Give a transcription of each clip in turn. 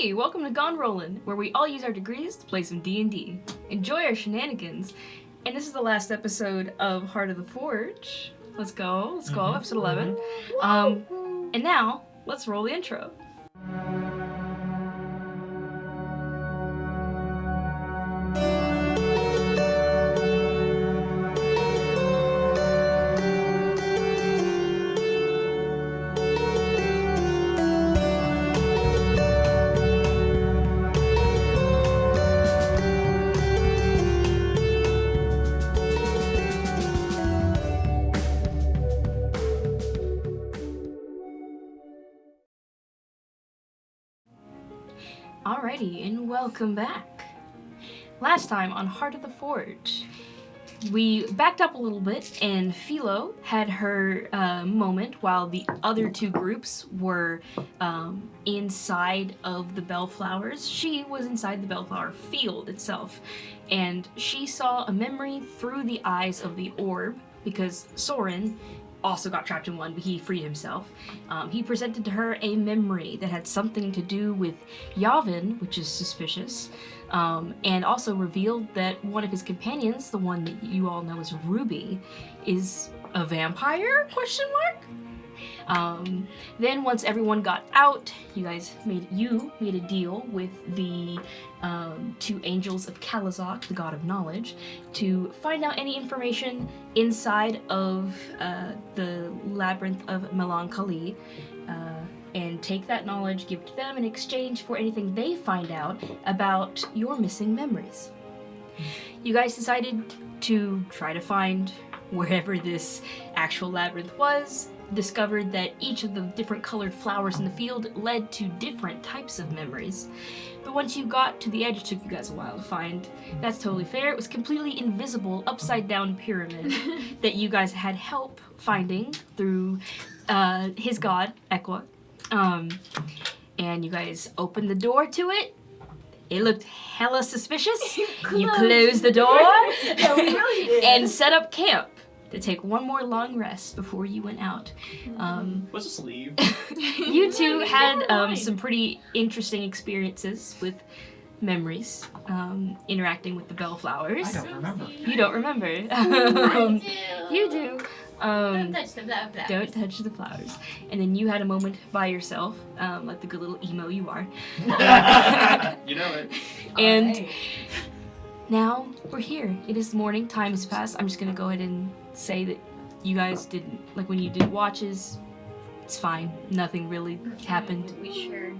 Hey, welcome to Gone Rollin, where we all use our degrees to play some D&D. Enjoy our shenanigans. And this is the last episode of Heart of the Forge. Let's go, episode 11. And now, let's roll the intro. Alrighty, and welcome back. Last time on Heart of the Forge, we backed up a little bit, and Philo had her moment while the other two groups were inside of the Bellflowers. She was inside the Bellflower field itself, and she saw a memory through the eyes of the orb, because Soren also got trapped in one, but he freed himself. He presented to her a memory that had something to do with Yavin, which is suspicious, and also revealed that one of his companions, the one that you all know as Ruby, is a vampire, question mark? Then once everyone got out, you made a deal with the two angels of Kalazok, the god of knowledge, to find out any information inside of the labyrinth of Melancholy, and take that knowledge, give it to them in exchange for anything they find out about your missing memories. You guys decided to try to find wherever this actual labyrinth was, discovered that each of the different colored flowers in the field led to different types of memories. But once you got to the edge, it took you guys a while to find. That's totally fair. It was completely invisible, upside-down pyramid that you guys had help finding through his god, Ekwa. And you guys opened the door to it. It looked hella suspicious. You closed the door Yeah, we really did. and set up camp to take one more long rest before you went out. Let's just leave. You two had some pretty interesting experiences with memories, interacting with the Bellflowers. I don't remember. You don't remember. You do. Don't touch the flowers. Don't touch the flowers. And then you had a moment by yourself, like the good little emo you are. You know it. And Alright. now we're here. It is morning. Time has passed. I'm just gonna go ahead and say that you guys didn't, like when you did watches, it's fine. Nothing really happened. We shared.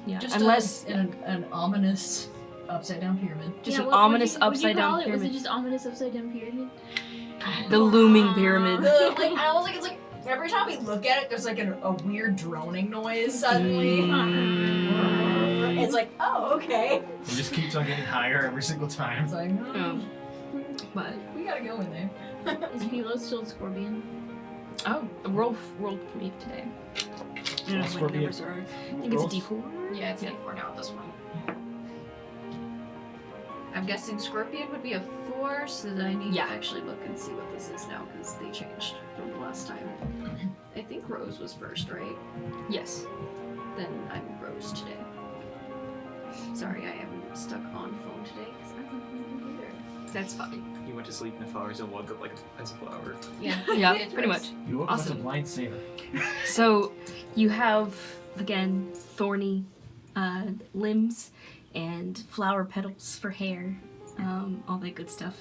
Yeah, Just unless an ominous upside down pyramid. just Yeah, an what ominous would you upside call down it? pyramid. Was it just ominous upside down pyramid? The looming pyramid. I was like, it's like every time we look at it, there's like a weird droning noise suddenly. It's like, oh, okay. It just keeps on getting higher every single time. It's like, But we gotta go in there. Is Philo still Scorpion? roll for me today. I don't know what Scorpion. numbers are. I think it's a D4. Yeah, it's D4 now at this one. I'm guessing Scorpion would be a 4, so then I need Yeah. to actually look and see what this is now, because they changed from the last time. I think Rose was first, right? Yes. Then I'm Rose today. Sorry, I am stuck on phone today, because I'm on the computer. That's fine. You went to sleep in the flowers and woke up like a flower. Yeah, Yeah, it's pretty Rose. much. You woke up as a blind sailor. So you have, again, thorny limbs and flower petals for hair, all that good stuff.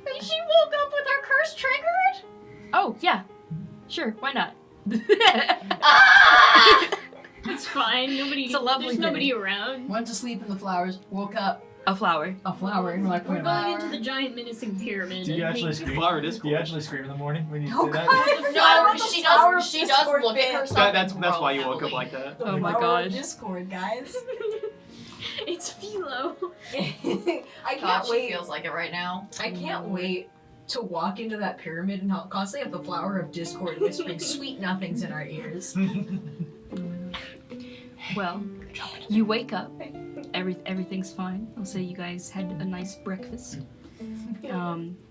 And she woke up with her curse triggered? Oh, yeah. Sure, why not? It's fine. Nobody. It's a lovely There's day. nobody around. Went to sleep in the flowers, woke up, A flower. a flower, and we're like, We're wait a going minute. into the giant menacing pyramid. Do you and actually things- scream? Flower is Do you cool. actually scream in the morning when you Oh, say God, that? I forgot No, about the she flower does. She does Discord look bit. at herself. That's why you woke up heavily. like that. Oh my Flower God. Discord, guys. It's Philo. I God, can't she wait. feels like it right now. I can't wait to walk into that pyramid and constantly have the flower of discord whispering sweet nothings in our ears. Well, you wake up. Everything's fine. I'll say you guys had a nice breakfast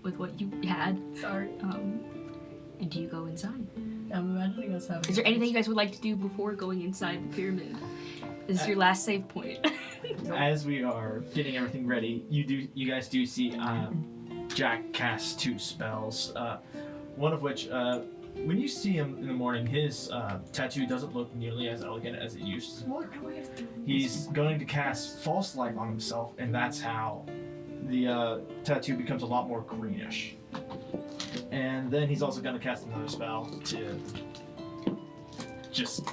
with what you had. Sorry. And do you go inside? I'm imagining us having. Is there anything you guys would like to do before going inside the pyramid? This is your last save point. As we are getting everything ready, you guys do see Jack cast 2 spells. One of which, when you see him in the morning, his tattoo doesn't look nearly as elegant as it used to. What do I have to do? He's going to cast False Light on himself, and that's how the tattoo becomes a lot more greenish. And then he's also going to cast another spell to just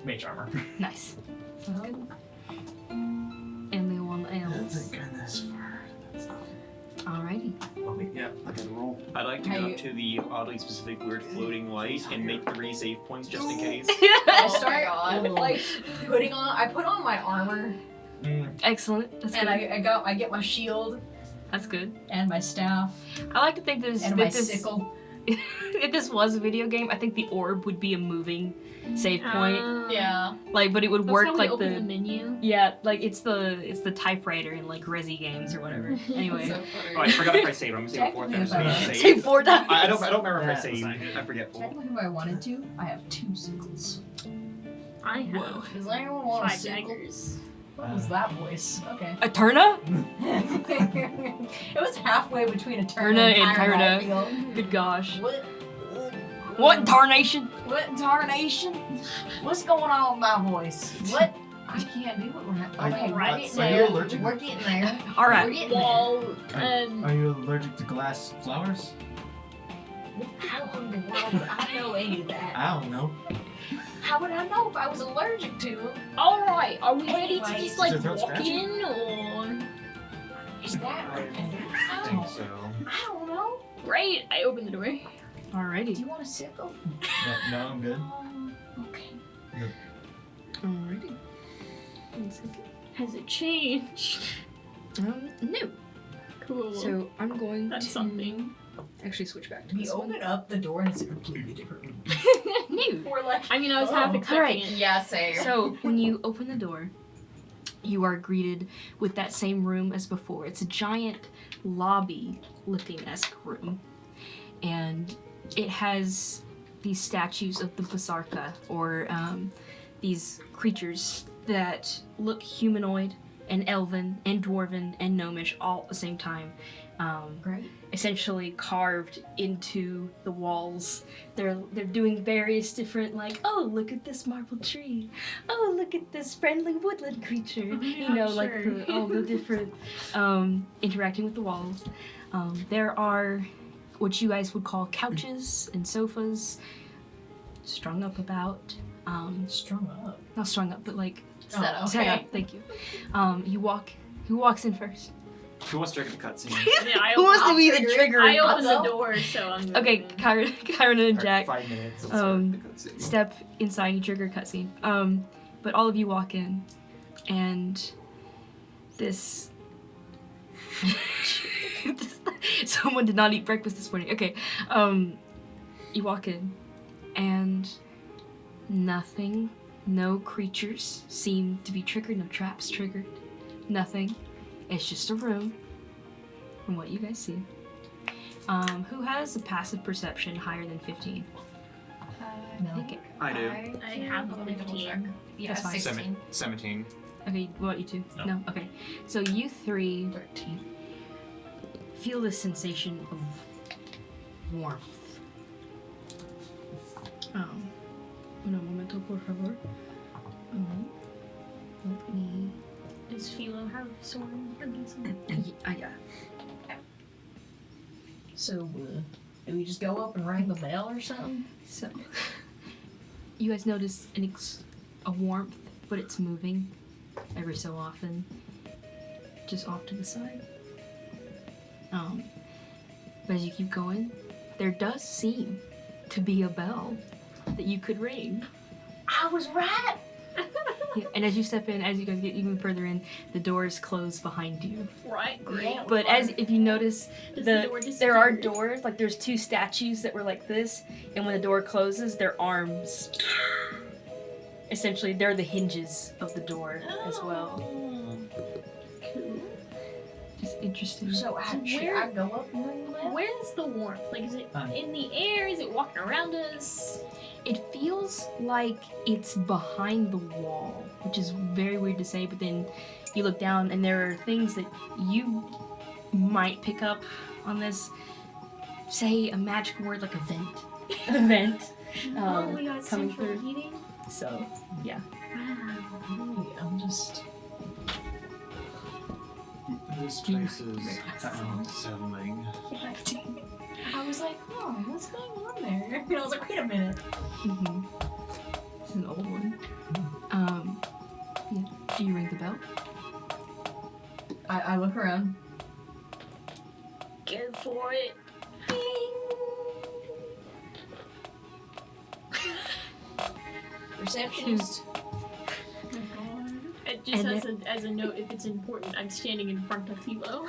mage armor. Nice. Sounds good. Anyone else? goodness for that's Alrighty. Oh wait, yeah, I gotta roll. I'd like to How go you- up to the oddly specific weird floating light and make 3 save points just in case. I Oh start my God. like I put on my armor Excellent. That's and good. I get my shield That's good. and my staff I like to think and my sickle. if this was a video game, I think the orb would be a moving save point. Yeah. Like, but it would That's work how we like open the the menu. yeah, like it's the typewriter in like Resi games or whatever. Anyway, So Oh, funny. I forgot if I saved. I'm gonna save a 4th time. Technically, So if save. save 4 times. I don't remember if I That's saved. not good. I'm forgetful. Technically, if I wanted to, I have 2 sickles. I have Whoa. Does anyone want a 5 sickle? daggers. What was that voice? Okay. Eterna? It was halfway between Eterna Eterna and Tyrant, I Eterna. feel. Good gosh. What What tarnation? What in tarnation? What's going on with my voice? What? I can't do it right. Okay, Are getting you there. allergic? We're getting there. All We're right. getting there. Well, Are you allergic to glass flowers? How in the world would I know any of that? I don't know. How would I know if I was allergic to them? alright, are we ready to Anyways. just like Is your throat walk scratchy? in or? Is that right? I think so. I don't know. Great, I open the door. Do Alrighty. you want a sickle? No, I'm good. Okay. Alrighty. 1 second. Has it changed? No. Cool. So I'm going That's to something. actually switch back to We this one. open up the door and it's a completely different room. No. We're like, I mean, I was Oh. half expecting Alright. it. Yeah, same. So when you open the door, you are greeted with that same room as before. It's a giant lobby-looking-esque room, and it has these statues of the Basarka, or these creatures that look humanoid and elven and dwarven and gnomish all at the same time. great. Essentially carved into the walls. They're doing various different, like, oh, look at this marble tree. Oh, look at this friendly woodland creature. Oh, You yeah, know, like sure. all the different interacting with the walls. There are what you guys would call couches and sofas strung up about. Strung up. Not strung up, but like Set up. set up. Thank you. Who walks in first? Who wants to trigger the cutscene? Yeah, I Who wants to I'll be the trigger it. trigger? I I'll opened the go. door, so I'm good. Okay, Kyron and Jack 5 minutes. Let's Um, start the cutscene. step inside, you trigger cutscene. But all of you walk in, and this. Someone did not eat breakfast this morning. Okay, you walk in, and nothing, no creatures seem to be triggered, no traps triggered, nothing. It's just a room, from what you guys see. Who has a passive perception higher than 15? No. Okay. I do. I have a Let me double 15. check. Yeah, That's fine. 16. 17. Okay, what about you two? No. Okay. So you 3 13. feel this sensation of warmth. Un momento, por favor. Let me. Does Philo have sword? Yeah. So, do we just go up and ring the bell or something? So, you guys notice a warmth, but it's moving every so often, just off to the side. But as you keep going, there does seem to be a bell that you could ring. I was right! Yeah, and as you step in, as you guys get even further in, the doors close behind you. Right, great. Yeah. But as if you notice, Does the door there are disappear? doors, like there's 2 statues that were like this, and when the door closes, their arms, essentially, they're the hinges of the door as well. Cool. Just interesting. So, should where- I go up and ring the bell? Where's the warmth? Like, is it in the air? Is it walking around us? It feels like it's behind the wall, which is very weird to say, but then you look down and there are things that you might pick up on this. Say a magic word like a vent. A vent. Oh, we got coming central through. heating. So, yeah. Wow. I'm just. This place is unsettling. I was like, oh, what's going on there? And I was like, wait a minute. Mm-hmm. This is an old one. Yeah. Do you ring the bell? I look around. Go for it. Receptionist. It just And as a note, if it's important, I'm standing in front of Philo.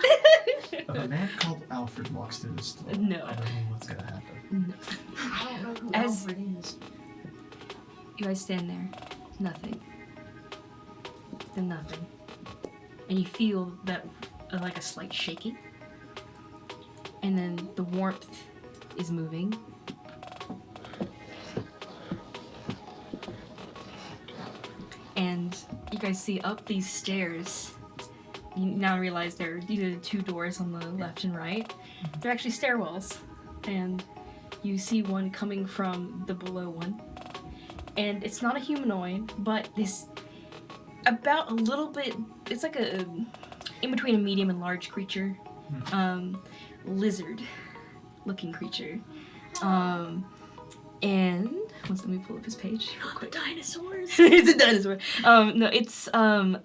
If a man called Alfred walks through this door, No. I don't know what's gonna happen. I don't know who As- Alfred is. You guys stand there. Nothing. Then nothing. And you feel that like a slight shaking. And then the warmth is moving. And you guys see up these stairs. You now realize there are either two doors on the left and right. They're actually stairwells. And you see one coming from the below one. And it's not a humanoid, but this about a little bit, it's like a in between a medium and large creature, lizard looking creature. And let me pull up his page real quick. Dinosaurs. It's a dinosaur. No, it's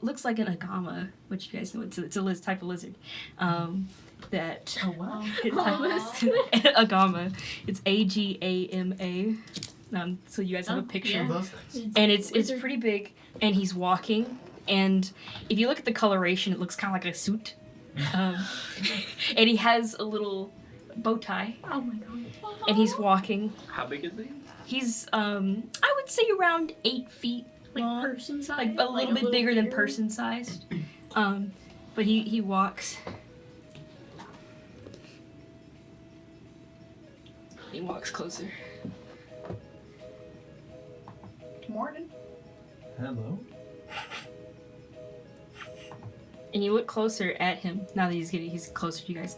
looks like an agama, which you guys know it's a type of lizard. That Oh, wow. agama. It's AGAMA. So you guys have a picture. yeah. Those things. And it's Lizard. pretty big, and he's walking, and if you look at the coloration, it looks kind of like a suit. And he has a little bow tie, Oh my god. and he's walking. How big is he? He's I would say around 8 feet Like long, person size. like a little bit bigger than person sized. But he walks. He walks closer. Morning. Hello. And you look closer at him now that he's closer to you guys.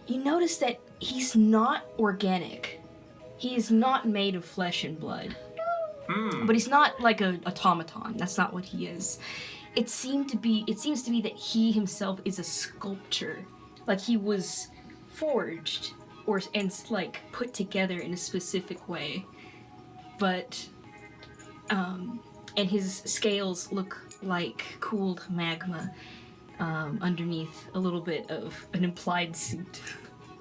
You notice that he's not organic. He is not made of flesh and blood. But he's not like an automaton. That's not what he is. It seems to be that he himself is a sculpture. Like he was forged and like put together in a specific way. But and his scales look like cooled magma underneath a little bit of an implied suit.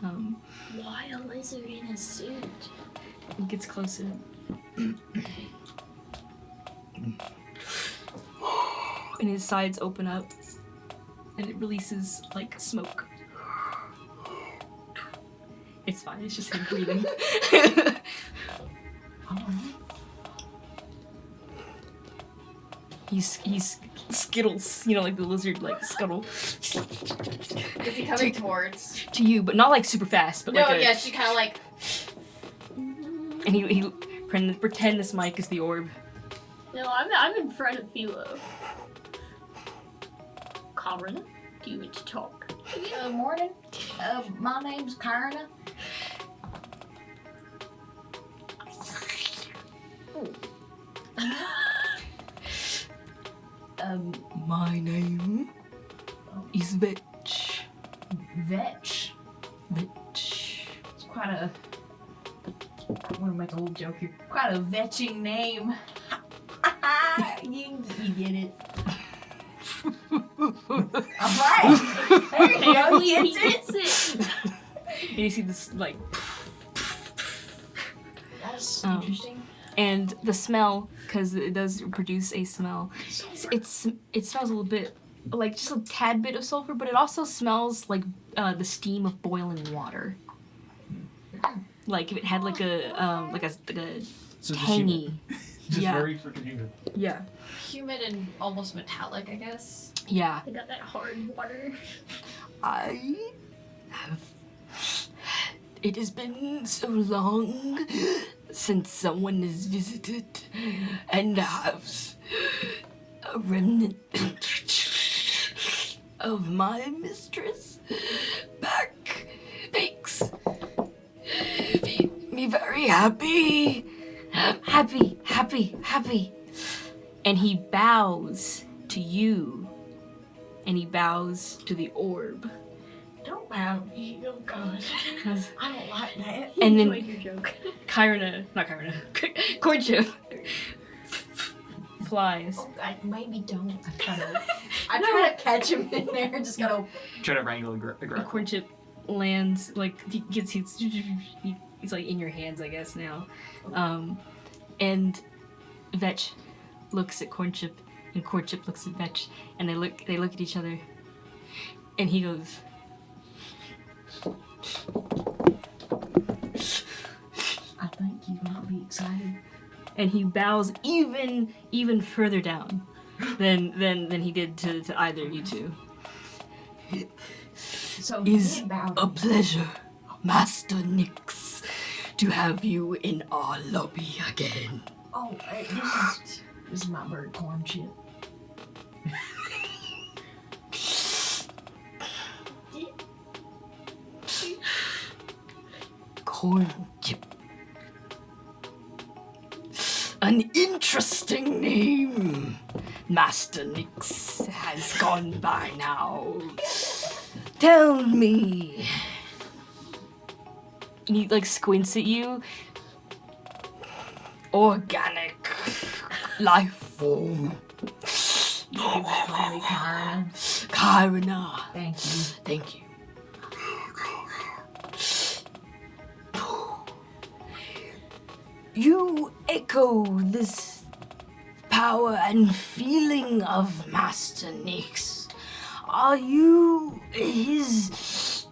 Why a lizard in a suit? He gets closer. And his sides open up and it releases like smoke. It's fine, it's just him breathing. He's skittles, like the lizard like scuttle Is he coming towards? to you, but not like super fast, but No, like yeah, she kind of like. and he pretend this mic is the orb. No, I'm in front of Philo. Karina, do you want to talk? Morning. My name's Karina. My name is Vetch. Vetch. Vetch. It's quite a. I want to make a little joke here. Quite a vetching name. you get it. Alright. There you go. He gets it. And you see this like, That's Um, interesting. and the smell, because it does produce a smell. It smells a little bit like just a tad bit of sulfur, but it also smells like the steam of boiling water. Like if it had like a So just tangy. humid. Just Yeah. very freaking humid. Yeah. Humid and almost metallic, I guess. Yeah. I got that hard water. I have. It has been so long since someone has visited and has a remnant of my mistress back makes me very happy. Happy. And he bows to you. And he bows to the orb. Don't bow to me. Oh god. I don't like that. And then Enjoyed your joke. Courtship flies. Oh god, maybe don't. I try to catch him in there. Just gotta. Try to wrangle a grapple. Courtship lands, like, he's like in your hands, I guess, now. And Vetch looks at Courtship, and Courtship looks at Vetch, and they look at each other, and he goes, I think you might be excited. and he bows even further down than he did to either of you two. So Is he bowed. a pleasure, Master Nyx, to have you in our lobby again. Oh, this is my bird corn chip. Corn chip. An interesting name. Master Nyx has gone by now. Tell me. And he like squints at you. Organic life form. Kyrana. Thank you. Thank you. You echo this power and feeling of Master Nyx. Are you his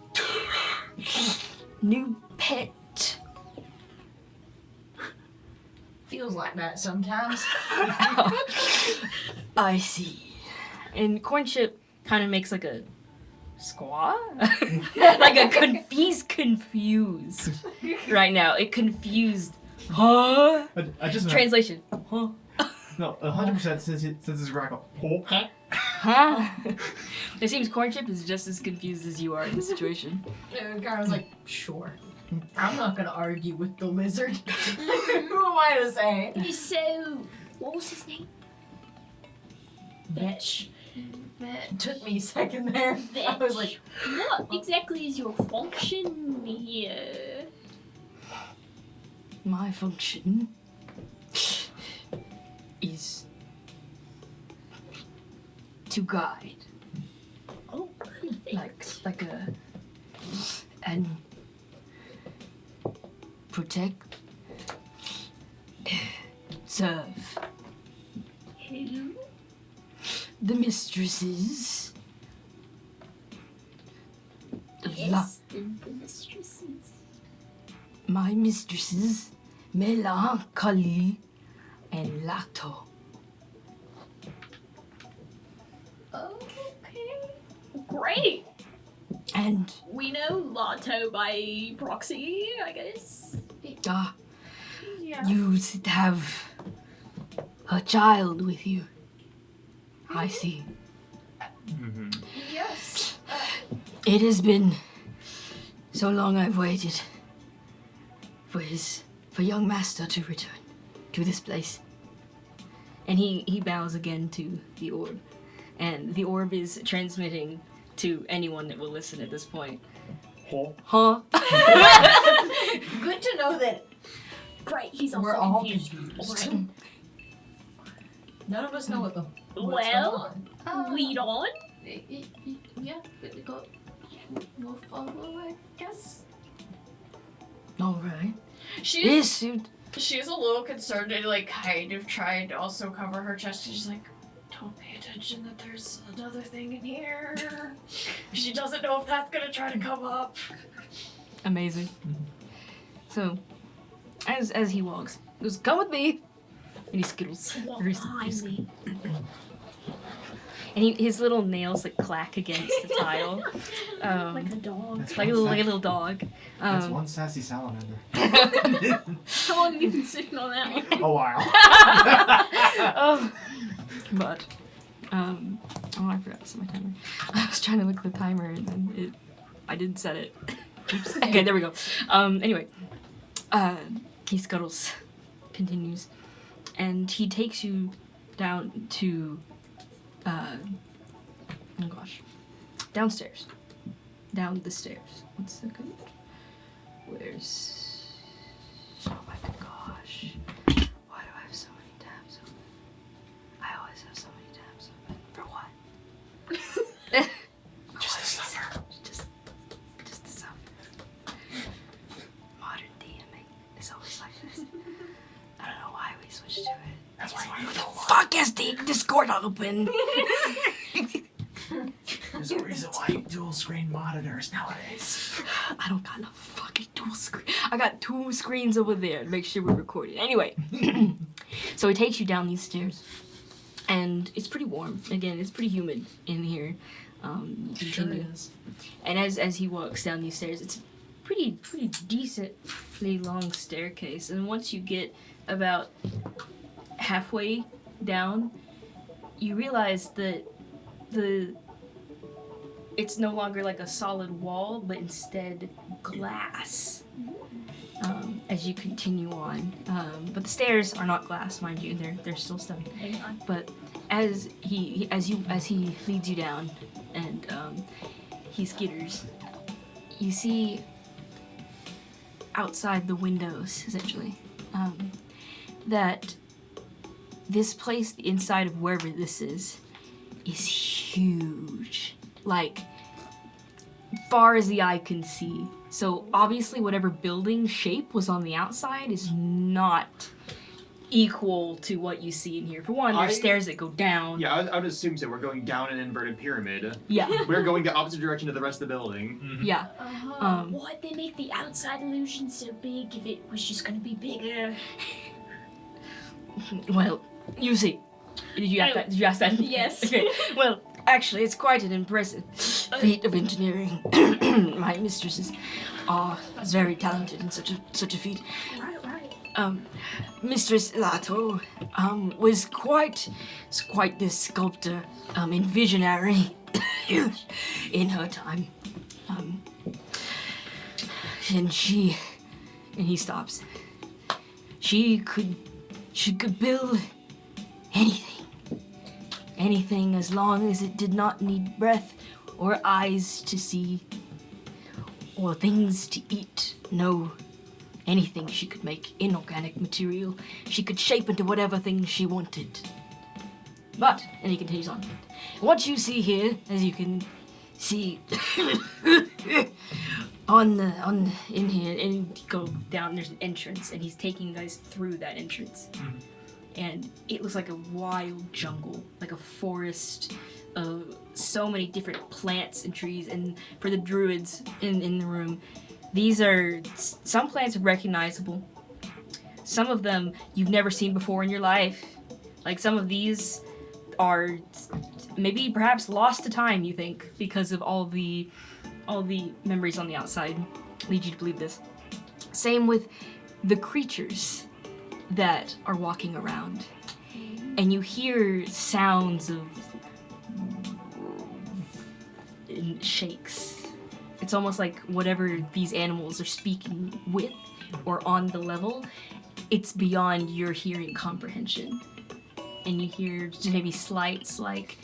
new pet? Feels like that sometimes. I see. And Cornchip kind of makes like a squaw? He's confused right now. It confused. Huh? I just Translation. Huh? no 100% since his rackle. Huh? It seems Cornchip is just as confused as you are in the situation. And Kyra's like, sure. I'm not gonna argue with the lizard. Who am I to say? So, what was his name? Vetch. Vetch. Took me a second there. I was like, What exactly is your function here? My function is to guide, Oh, like and protect, serve who? the mistresses. Yes, the mistresses. My mistresses, Melancholy and Lato. Okay. Great. And We know Lato by proxy, I guess. yeah. Yeah. You have a child with you. I see. Mm-hmm. Yes. It has been so long I've waited for young master to return to this place. And he bows again to the orb. And the orb is transmitting to anyone that will listen at this point. Huh? good to know that Great, he's also we're all confused. confused. Alright. None of us know what's Well, going on. lead on. Yeah, go move forward, I guess. Alright. She's This she's a little concerned and like kind of trying to also cover her chest. She's like, don't pay attention that there's another thing in here. She doesn't know if that's gonna try to come up. amazing. So, as he walks, he goes, "Come with me," and he skittles. Walk Very behind me. and his little nails like clack against the tile, Like a dog. That's like a one little dog. That's one sassy salamander. How long have you been sitting on that one? A while. But oh, I forgot to set my timer. I was trying to look at the timer and then I didn't set it. Oops. Okay, there we go. Anyway, he scuttles, continues, and he takes you down to, oh gosh, downstairs. Down the stairs. 1 second. Where's, oh my gosh. Why do I have so many tabs open? I always have so many tabs open. For what? Just the summer. Just the summer. Modern DMing is always like this. I don't know why we switched to it. That's why you don't want. Fuck is the Discord open? There's a reason why you dual screen monitors nowadays. I don't got no fucking dual screen. I got 2 screens over there to make sure we're recording. Anyway, so he takes you down these stairs, and it's pretty warm. Again, it's pretty humid in here. Continue. And as he walks down these stairs, it's pretty decently long staircase. And once you get about halfway down, you realize that it's no longer like a solid wall, but instead glass. As you continue on, but the stairs are not glass, mind you. They're still stone. But as he leads you down, and he skitters, you see outside the windows, essentially, that this place, the inside of wherever this is huge. Like, far as the eye can see. So obviously whatever building shape was on the outside is not equal to what you see in here. For one, there's stairs that go down. Yeah, I would assume so. We're going down an inverted pyramid. Yeah. We're going the opposite direction to the rest of the building. Mm-hmm. Yeah. Why'd they make the outside illusion so big if it was just gonna be bigger? Well, you see. Did you ask that? Yes. Okay. Well, actually, it's quite an impressive feat of engineering. My mistresses are very talented in such a feat. Right. Mistress Lato was quite this sculptor and visionary in her time. And he stops. She could build anything as long as it did not need breath or eyes to see or things to eat. No, anything she could make, inorganic material, she could shape into whatever thing she wanted. But, and he continues on, what you see here, as you can see in here, and you go down, there's an entrance, and he's taking you guys through that entrance. Mhm. And it looks like a wild jungle, like a forest of so many different plants and trees. And for the druids in the room, some plants are recognizable. Some of them you've never seen before in your life. Like some of these are maybe perhaps lost to time, you think, because of all the memories on the outside lead you to believe this. Same with the creatures that are walking around, and you hear sounds of shakes. It's almost like whatever these animals are speaking with or on the level, it's beyond your hearing comprehension. And you hear just maybe slights like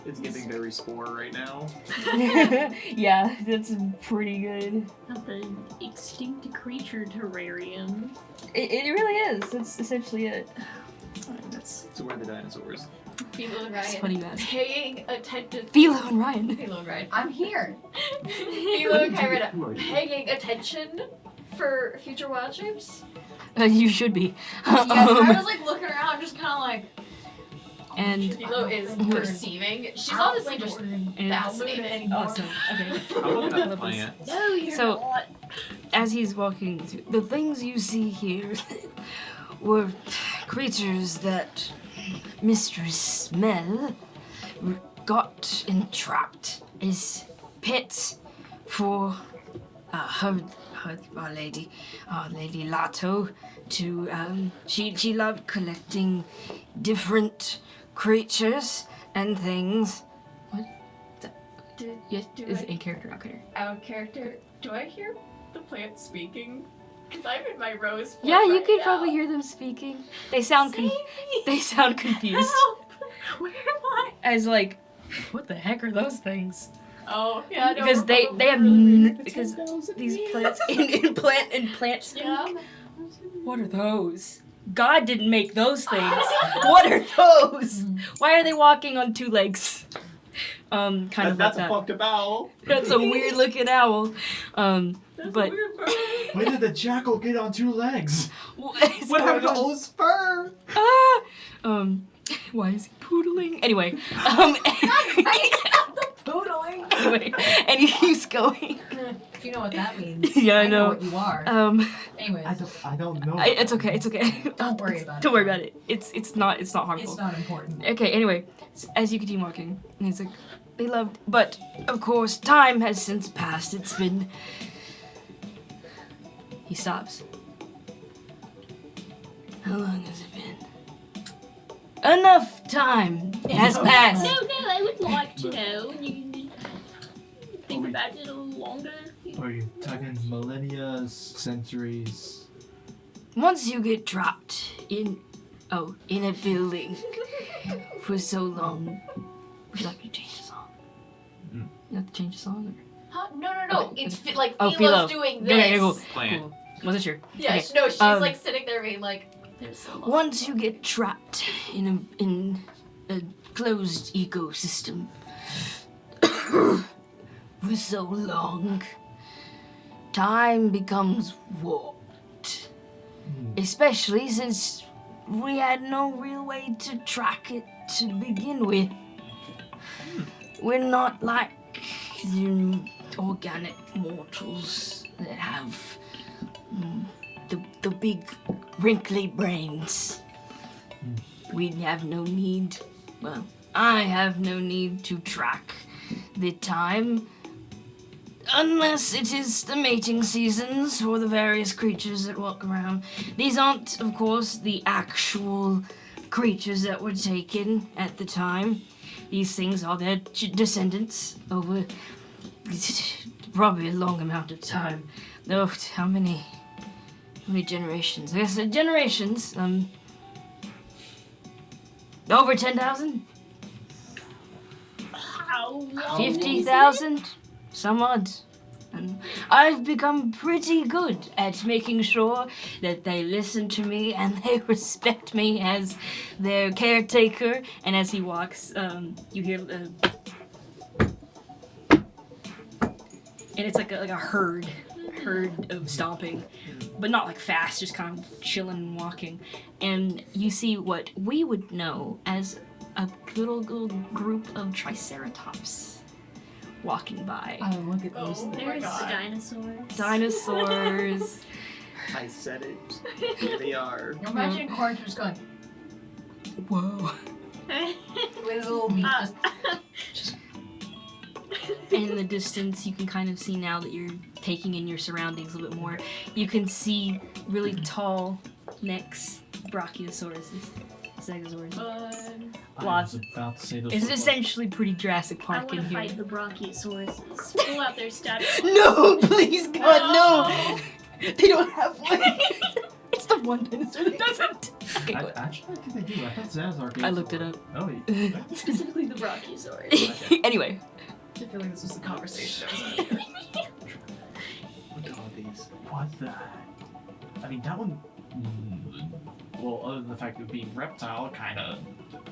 It's giving very spore right now. yeah, that's pretty good. Not the extinct creature terrarium. It really is. That's essentially it. That's So where are the dinosaurs? Philo and what Ryan you asked. paying attention. Philo and Ryan. Philo and Ryan. I'm here. Philo and Who are Kyra you? paying attention for future wild shapes. You should be. Yeah, I was like looking around, just kind of like. And Philo is perceiving. She's honestly just fascinated. awesome. Okay. I'm looking at the plant. No, you're So- not. as he's walking through, the things you see here were creatures that Mistress Smell got entrapped as pets for her our lady Lato to she loved collecting different creatures and things. What? Yes, is it in character, not character? Out of character. Do I hear the plant speaking? Because I'm in my rose. Yeah, you right could now. probably hear them speaking. They sound they sound confused. Help! Where am I? As like, what the heck are those things? Oh, yeah. No, Because we're they probably have really- because these plants in plant speak. Yeah. What are those? God didn't make those things. What are those? Why are they walking on two legs? Kind of That's like a that. fucked up owl. That's a weird looking owl. But When did the jackal get on two legs? what is What happened to going on? all his fur? Ah! Why is he poodling? Anyway, Poodling. anyway, and he keeps going. If you know what that means. Yeah, I know. what you are. Anyways, I don't know. It's okay. It's okay. don't worry about it. Don't worry about it. It's not harmful. It's not important. Okay, anyway, as you continue walking, and he's like, they loved, but of course, time has since passed. It's been. He stops. How long has it been? Enough time has passed. No, I would like to know. You think about it a little longer. Are you talking millennia, centuries? Once you get trapped in a building for so long, would you like me to change the song? You have to change the song? Huh? No. Okay. It's like Oh, Philo's Philo. doing this. Okay, cool. Plant. Cool. Wasn't sure. Yeah, Okay. no, she's Um, like sitting there being like, there's so long. Once you get trapped in a closed ecosystem for so long, time becomes warped. Especially since we had no real way to track it to begin with. We're not like the organic mortals that have the big wrinkly brains. We have no need, well, I have no need to track the time unless it is the mating seasons for the various creatures that walk around. These aren't, of course, the actual creatures that were taken at the time. These things are their descendants over probably a long amount of time. Oh, how many generations? I guess generations. Over 10,000? How long? 50,000? Some odds. And I've become pretty good at making sure that they listen to me and they respect me as their caretaker. And as he walks, you hear, and it's like a herd of stomping, but not like fast, just kind of chilling and walking. And you see what we would know as a little group of triceratops walking by. Oh, look at those. Oh my There's the God. dinosaurs. Dinosaurs. I said it. Here they are. Imagine Corn just going Whoa. with his little meat. Just And in the distance, you can kind of see now that you're taking in your surroundings a little bit more. You can see really tall necks, brachiosauruses, stegosaurs. I Lots. was about to say those. It's look like- essentially pretty Jurassic I Park want in to here. fight the brachiosauruses. Pull out their stats. No, please, God, no! They don't have one. It's the one dinosaur that doesn't. Okay, go ahead. Actually, I think they do. I thought Zazar gave I us looked it one. up. Oh, yeah. Specifically the brachiosaurus. Anyway, I feel like this was a conversation that was having. Look at all these. What the heck? I mean, that one. Well, other than the fact of being reptile, kind of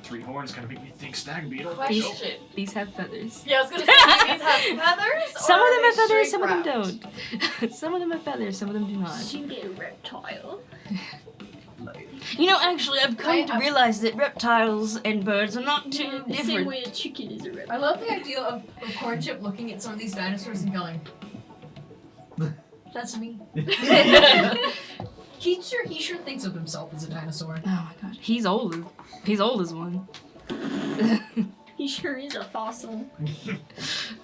three horns, kind of make me think stag beetle. Question. these have feathers. Yeah, I was gonna say, do these have feathers? Some or of them are have they feathers, straight some of them wrapped? don't. Some of them have feathers, some of them do not. You get a reptile. You know, actually, I've come to realize that reptiles and birds are not too The same different. way a chicken is a I reptile. love the idea of Cornchip looking at some of these dinosaurs and going, That's me. He sure thinks of himself as a dinosaur. Oh my gosh, he's old. He's old as one. He sure is a fossil.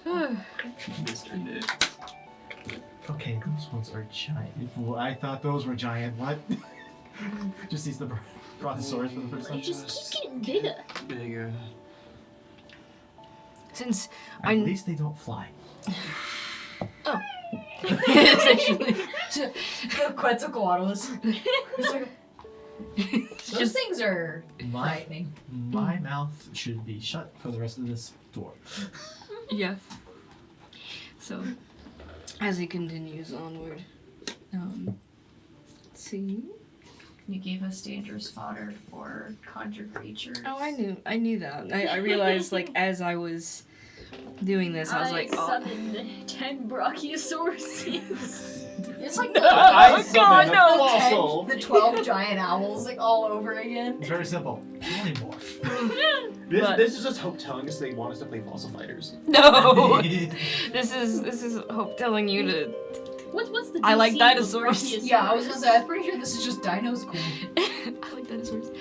Mr. Nix. Okay, those ones are giant. Well, I thought those were giant. What? Just sees the brontosaurus for the first They time. just keep getting bigger. Bigger. Since At least they don't fly. essentially, The Quetzalcoatlus. Those things are frightening. My mouth should be shut for the rest of this tour. yeah. So, as he continues onward, let's see. You gave us dangerous fodder for conjure creatures. Oh, I knew that. I realized like as I was doing this, I was like, oh. summoned 10 brachiosauruses. It's like I God, summoned no, a fossil. the 12 giant owls, like all over again. It's very simple. Polymorph. But- This is just Hope telling us they want us to play Fossil Fighters. No, this is Hope telling you to. What's the I like DC of dinosaurs. brachiosaurus? Yeah, I was gonna say, I'm pretty sure this is just dinos cool. I like dinosaurs.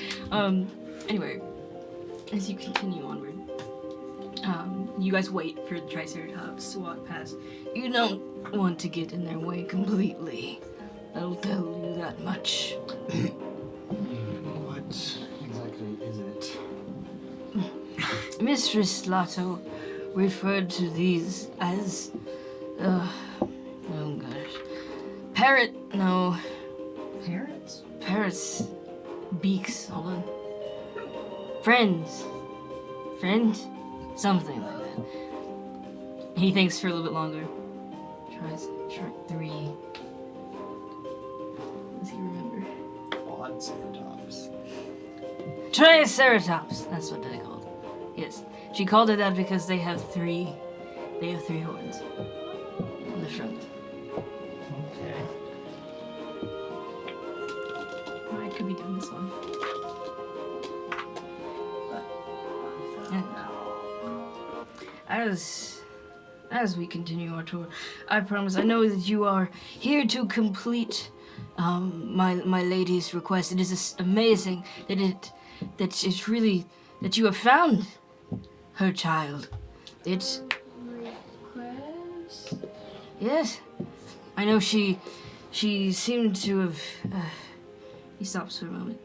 Anyway, as you continue onward, you guys wait for the Triceratops to walk past. You don't want to get in their way completely. I'll tell you that much. What exactly is it? Mistress Lotto referred to these as, oh gosh, parrots, beaks, hold on. Friends, something like that. He thinks for a little bit longer. Try 3. Does he remember? Odd Ceratops. Triceratops, that's what they called. Yes. She called it that because they have 3 horns on the front. Okay. I could be doing this one. And as we continue our tour, I promise, I know that you are here to complete my lady's request. It is amazing that it's really that you have found her child. It's Request? yes. I know she seemed to have. He stops for a moment.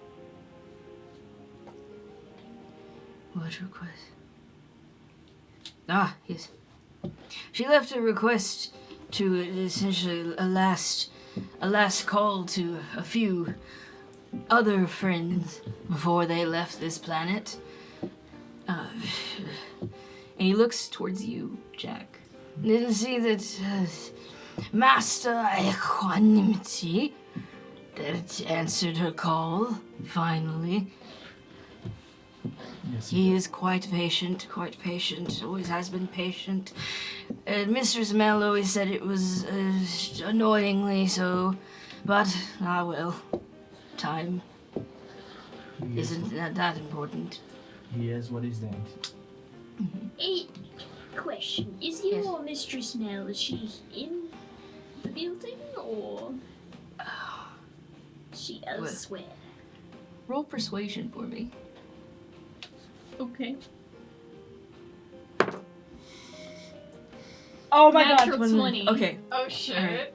What request? Ah, yes. She left a request to essentially a last call to a few other friends before they left this planet. And he looks towards you, Jack. Didn't see that Master Equanimity that answered her call, finally. Yes, He is quite patient, always has been patient. Mistress Mel always said it was annoyingly so, but, well, time isn't that important. He is what he's named. A question. Is your Mistress Mel, is she in the building or is she elsewhere? Roll persuasion for me. Okay. Oh my God, Natural 20. Okay, Oh shit. Alright.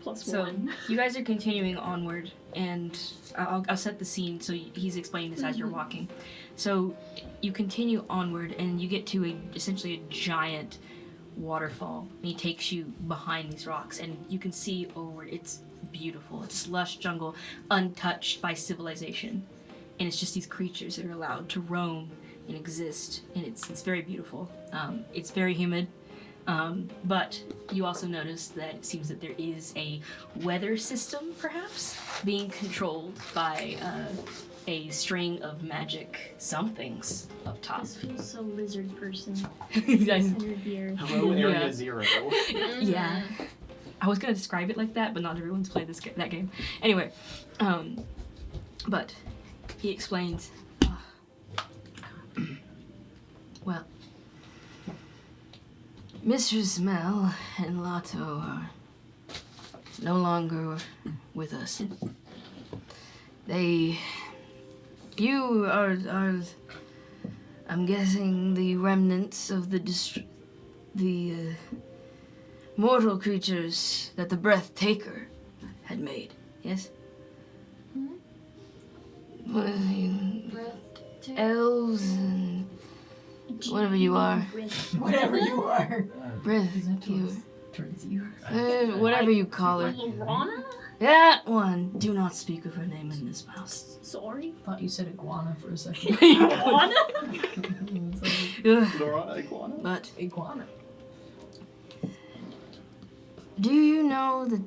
Plus so 1. you guys are continuing onward, and I'll set the scene so he's explaining this as you're walking. So you continue onward, and you get to essentially a giant waterfall, and he takes you behind these rocks, and you can see over. It's beautiful. It's lush jungle, untouched by civilization, and it's just these creatures that are allowed to roam and exist, and it's very beautiful. It's very humid. But you also notice that it seems that there is a weather system, perhaps, being controlled by a string of magic somethings up top. This feels so lizard person. Yeah. Center of the earth. Hello, Area Yeah. 0. Yeah. I was gonna describe it like that, but not everyone's played that game. Anyway, but he explains. Well, Mistress Mel and Lotto are no longer with us. You are I'm guessing the remnants of the mortal creatures that the Breath Taker had made. Yes. Elves and whatever you are. Whatever you are. Breath Towards you. whatever you call her. Lorana? That one. Do not speak of her name in this house. Sorry. Thought you said iguana for a second. Lorana? Laura, iguana? But Iguana. do you know the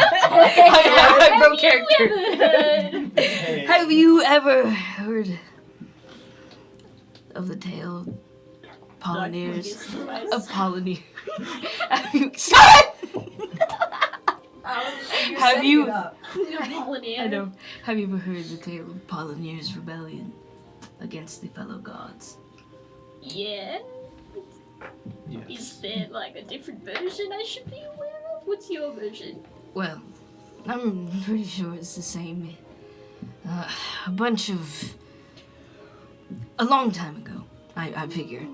I broke character. Hey. Have you ever heard of the tale of Polyneirs? Of Polyneirs. Have you? Have you? I know. Have you ever heard the tale of Polyneirs' rebellion against the fellow gods? Yeah. Yes. Is there like a different version I should be aware of? What's your version? Well, I'm pretty sure it's the same. A long time ago, I figure.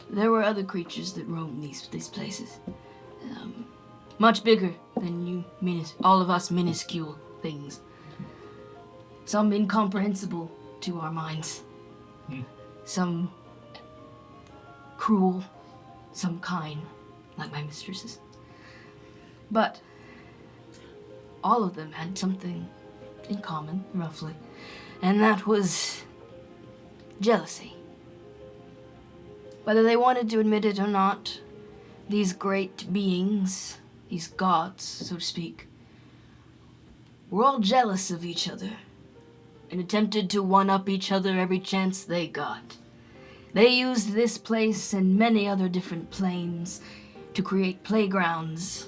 There were other creatures that roamed these places. Much bigger than you, all of us minuscule things. Some incomprehensible to our minds. Some cruel, some kind, like my mistresses. But all of them had something in common, roughly, and that was jealousy. Whether they wanted to admit it or not, these great beings, these gods, so to speak, were all jealous of each other and attempted to one-up each other every chance they got. They used this place and many other different planes to create playgrounds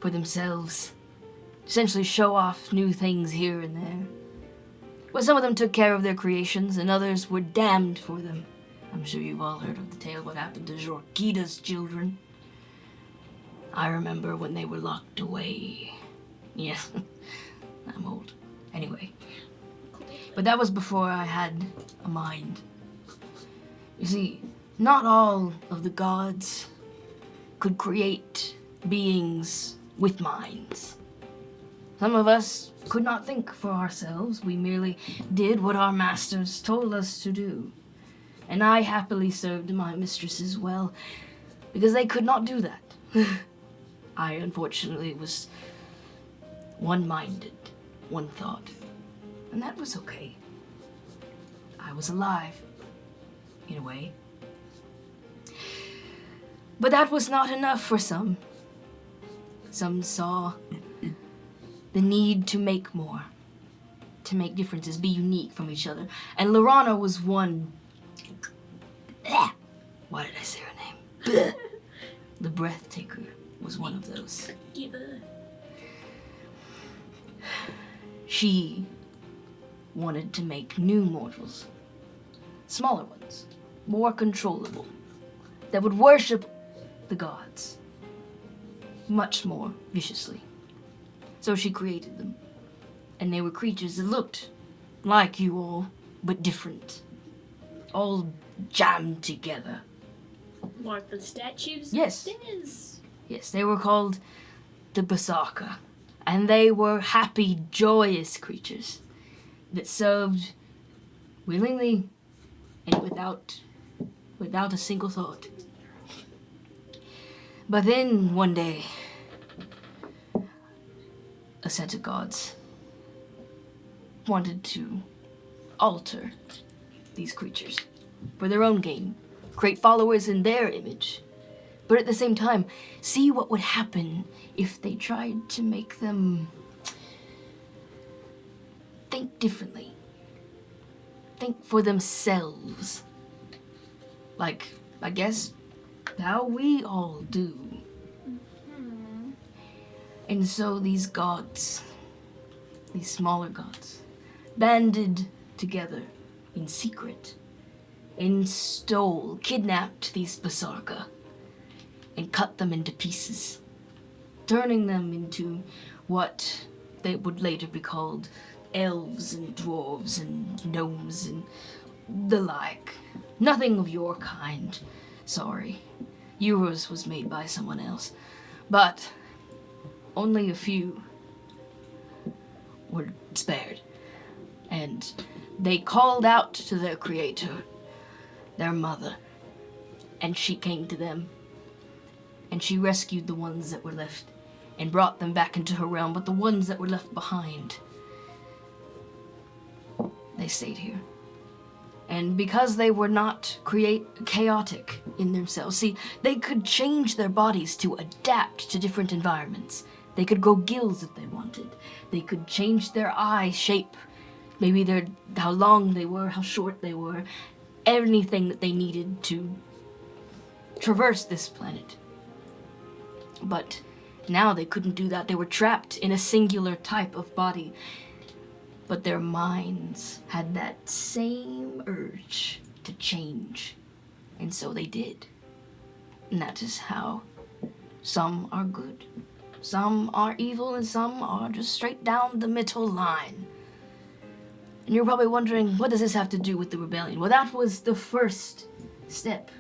for themselves, essentially show off new things here and there. Well, some of them took care of their creations and others were damned for them. I'm sure you've all heard of the tale of what happened to Jorkita's children. I remember when they were locked away. Yes, I'm old. Anyway. But that was before I had a mind. You see, not all of the gods could create beings with minds. Some of us could not think for ourselves. We merely did what our masters told us to do. And I happily served my mistresses well, because they could not do that. I, unfortunately, was one-minded, one thought. And that was okay. I was alive, in a way. But that was not enough for some. Some saw the need to make more, to make differences, be unique from each other. And Lorana was one. Why did I say her name? The Breath Taker was one of those. She wanted to make new mortals, smaller ones, more controllable, that would worship the gods much more viciously. So she created them, and they were creatures that looked like you all, but different, all jammed together. Like the statues? Yes. Upstairs? Yes, they were called the Basaka, and they were happy, joyous creatures that served willingly and without a single thought. But then one day, a set of gods wanted to alter these creatures for their own gain, create followers in their image, but at the same time, see what would happen if they tried to make them think differently, think for themselves, like, I guess, how we all do. And so these gods, these smaller gods, banded together in secret and kidnapped these Basarka and cut them into pieces, turning them into what they would later be called elves and dwarves and gnomes and the like. Nothing of your kind. Sorry. Yours was made by someone else. But only a few were spared. And they called out to their creator, their mother, and she came to them. And she rescued the ones that were left and brought them back into her realm, but the ones that were left behind, they stayed here. And because they were not chaotic in themselves, see, they could change their bodies to adapt to different environments. They could grow gills if they wanted. They could change their eye shape, maybe how long they were, how short they were, anything that they needed to traverse this planet. But now they couldn't do that. They were trapped in a singular type of body. But their minds had that same urge to change. And so they did. And that is how some are good, some are evil, and some are just straight down the middle line. And you're probably wondering, what does this have to do with the rebellion? Well, that was the first step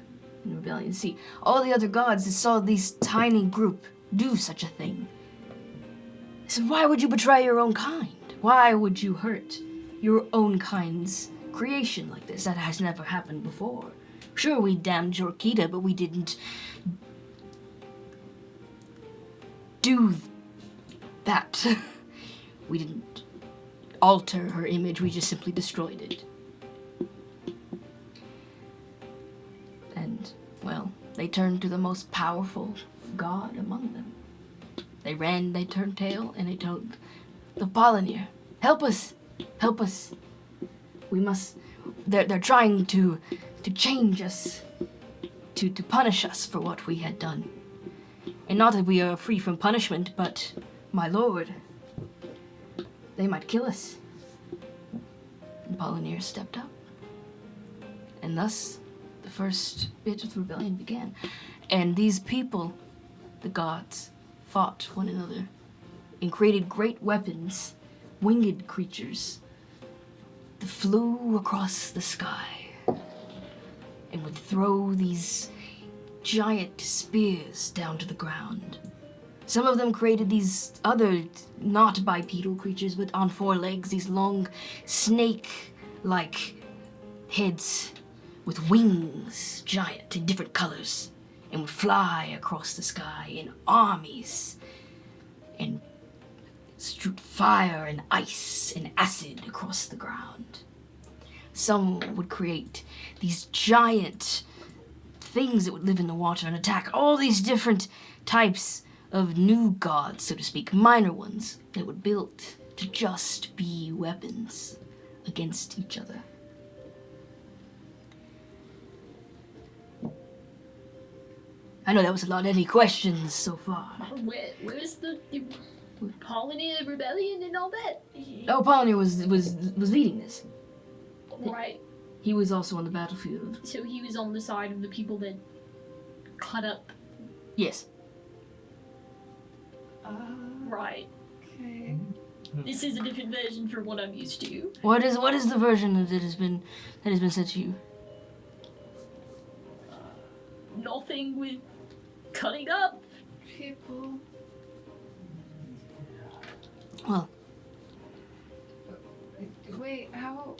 in rebellion. See, all the other gods saw this tiny group do such a thing. So why would you betray your own kind? Why would you hurt your own kind's creation like this? That has never happened before. Sure, we damned Jorkita, but we didn't do that. We didn't alter her image, we just simply destroyed it. And, well, they turned to the most powerful god among them. They ran, they turned tail, and they told the Polynir, help us, help us. We must, they're trying to change us, to punish us for what we had done. And not that we are free from punishment, but, my lord, they might kill us. And Polynir stepped up. And thus, the first bit of the rebellion began. And these people, the gods, fought one another and created great weapons, winged creatures that flew across the sky and would throw these giant spears down to the ground. Some of them created these other, not bipedal creatures, but on four legs, these long snake-like heads with wings, giant in different colors, and would fly across the sky in armies and shoot fire and ice and acid across the ground. Some would create these giant things that would live in the water and attack all these different types of new gods, so to speak, minor ones that were built to just be weapons against each other. I know that was a lot. Any questions so far? Where's the Polynir rebellion and all that? Oh, Polynir was leading this. Right. He was also on the battlefield. So he was on the side of the people that cut up. Yes. Right. Okay. This is a different version from what I'm used to. What is the version that has been said to you? Nothing with cutting up. People. Well, Wait, how?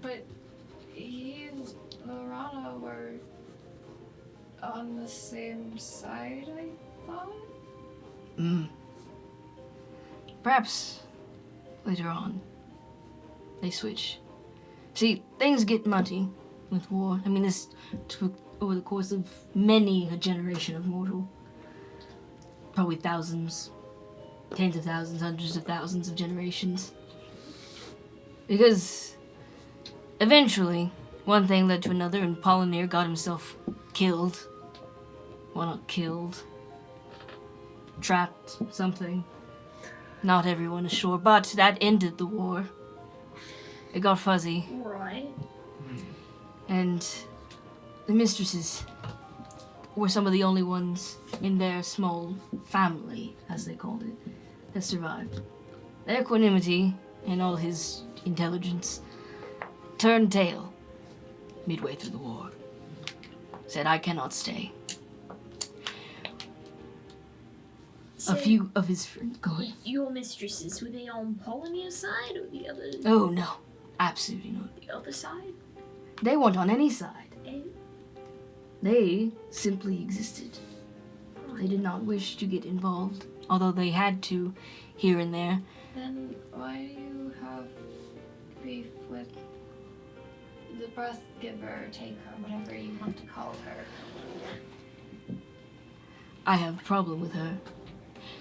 But he and Lorana were on the same side, I thought? Perhaps later on they switch. See, things get muddy with war. I mean, this took over the course of many a generation of mortal. Probably thousands, tens of thousands, hundreds of thousands of generations. Because eventually, one thing led to another, and Polynir got himself killed. Well, not killed. Trapped, something. Not everyone is sure, but that ended the war. It got fuzzy. Right. And the mistresses, were some of the only ones in their small family, as they called it, that survived. Their equanimity and all his intelligence turned tail midway through the war. Said, I cannot stay. So, A few of his friends. Go ahead. your mistresses, were they on Polonia's side or the other? Oh, no. Absolutely not. The other side? They weren't on any side. Eh? They simply existed. They did not wish to get involved, although they had to here and there. Then why do you have beef with the breath giver, taker, whatever you want to call her? I have a problem with her.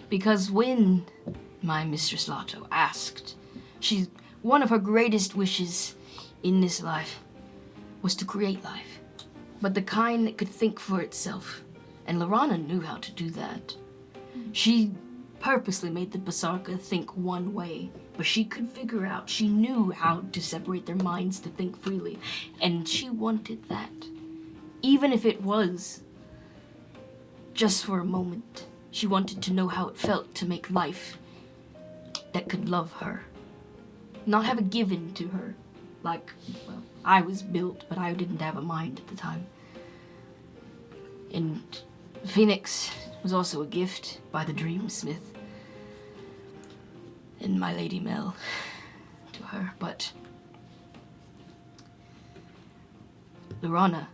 Because when my Mistress Lotto asked, one of her greatest wishes in this life was to create life, but the kind that could think for itself. And Lorana knew how to do that. She purposely made the Basarka think one way, but she could figure out, she knew how to separate their minds to think freely, and she wanted that. Even if it was just for a moment. She wanted to know how it felt to make life that could love her. Not have it given to her. Like, well, I was built, but I didn't have a mind at the time. And Phoenix was also a gift by the Dreamsmith. And my Lady Mel to her, but Lorana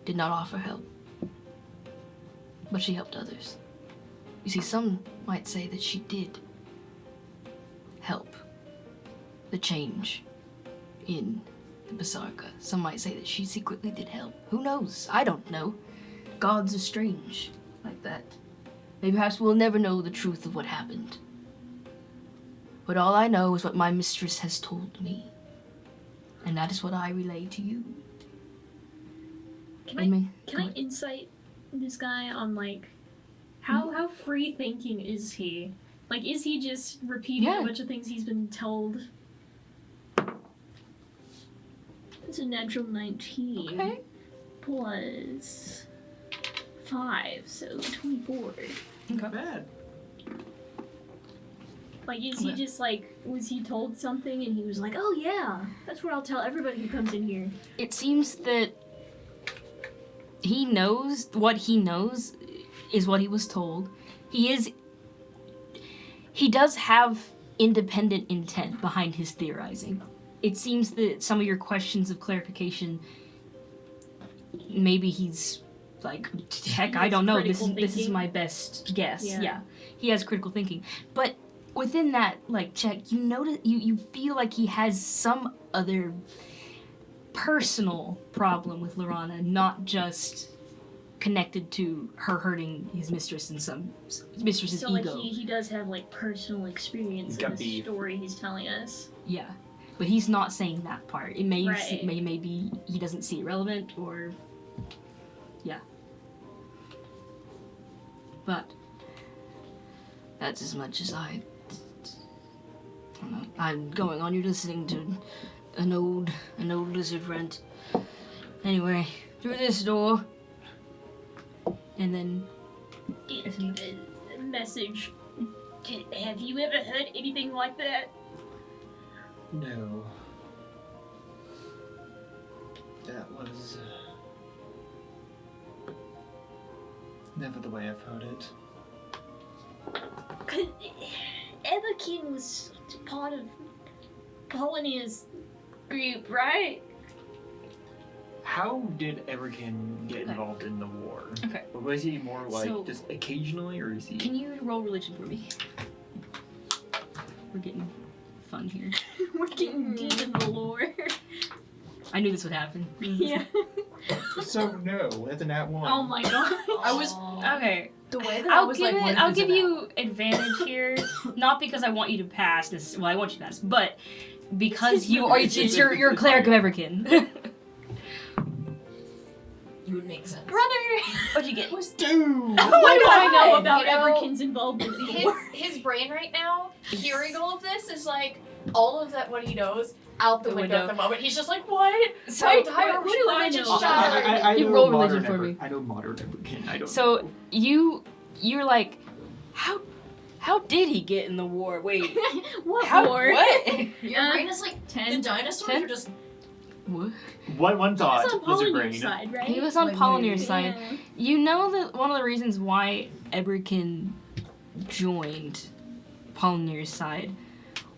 did not offer help, but she helped others. You see, some might say that she did help the change in the Basarka. Some might say that she secretly did help. Who knows? I don't know. Gods are strange like that. Maybe perhaps we'll never know the truth of what happened. But all I know is what my mistress has told me. And that is what I relay to you. Can I insight this guy on, like, how free thinking is he? Like, is he just repeating a bunch of things he's been told? It's a natural 19. Okay. Plus 5, so 24. Not bad. Like, is he just, like, was he told something and he was like, oh yeah, that's what I'll tell everybody who comes in here. It seems that he knows what he knows is what he was told. He does have independent intent behind his theorizing. It seems that some of your questions of clarification, maybe he's like, heck, I don't know. This is my best guess. Yeah. He has critical thinking. But within that, like, check, you notice, you feel like he has some other personal problem with Lorana, not just connected to her hurting his mistress and his mistress's so, ego. like, he does have, like, personal experience in the story he's telling us. Yeah. But he's not saying that part. It may Right. maybe he doesn't see it relevant, or yeah. But that's as much as I don't know. I'm going on. You're listening to an old lizard friend. Anyway, through this door, and then A message. Have you ever heard anything like that? No. That was never the way I've heard it. Cause Everkin was part of Polonia's group, right? How did Everkin get involved in the war? Okay. Or was he more like So- just occasionally, or is he? can you roll religion for me? We're getting fun here. We're getting deep in the lore. I knew this would happen. Yeah. So no, that's a nat 1. Oh my god. I was Okay. the way that I was like. what if I'll it's give an you advantage here, not because I want you to pass. Well, I want you to pass, but because you're a cleric of Everkin. You would make sense. Brother, what'd you get? Was What do I know about You know, Everkin's involvement in the war? His brain right now, hearing all of this, is like all of that. What he knows out the The window at window. the moment. He's just like, what? So- My entire what do I religion know? shattered. I You know roll modern religion for me. I know modern Everkin. I don't. So you're like, how did he get in the war? Wait, What how war? what? Your brain is like the 10. dinosaurs 10? are just. What? One He thought was on is a Polyneu's brain. side, right? He was on Like, Polyneu's maybe. side. Yeah. You know that one of the reasons why Eberkin joined Polyneu's side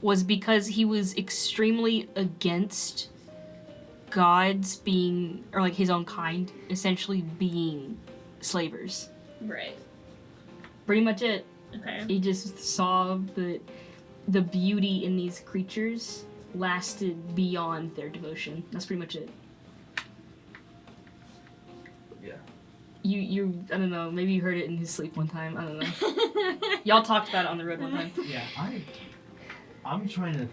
was because he was extremely against gods being, or like his own kind, essentially being slavers. Right. Pretty much it. Okay. He just saw that the beauty in these creatures lasted beyond their devotion. That's pretty much it. Yeah. You I don't know, maybe you heard it in his sleep one time, I don't know. Y'all talked about it on the road one time. Yeah, I'm trying to.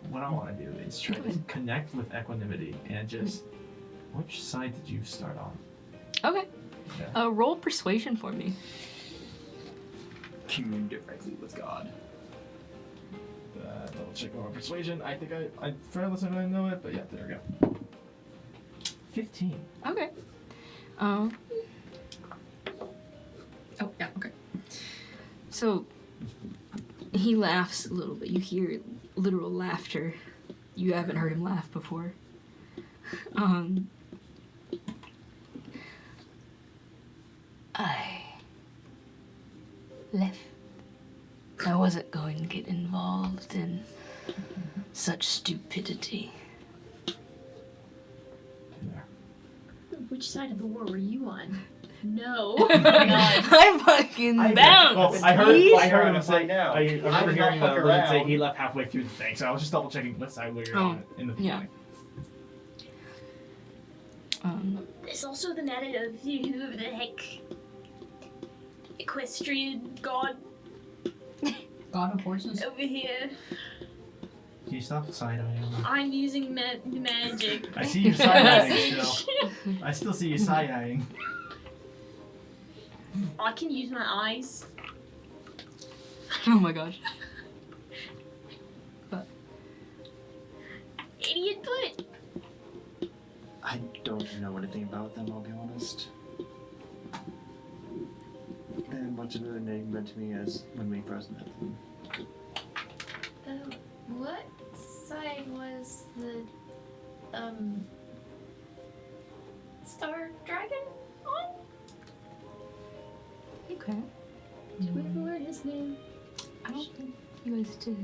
What I want to do is try to connect with equanimity and just. Which side did you start on? Okay. Yeah. Roll persuasion for me. Commune directly with God. Double check on persuasion. I think I forgot listen, I know it, but yeah, there we go. 15. Okay. Oh yeah, okay. So he laughs a little bit. You hear literal laughter. You haven't heard him laugh before. I left. I wasn't going to get involved in such stupidity. There. Which side of the war were you on? No. I fucking bounced. I heard Trying him to say. find out. I I remember did hearing not fuck Lilith say around. he left halfway through the thing, so I was just double checking what side we were on in the yeah. beginning. There's also the matter of whoever the heck equestrian god God of horses. over here. Can you stop side-eyeing me? I'm using magic. I see you side-eyeing still. I still see you side-eyeing. I can use my eyes. Oh my gosh. Any input? I don't know anything about them, I'll be honest. And much of the name meant to me as when we first met them. What side was the star dragon on? Okay. Do we ever learn his name? I don't think you guys did.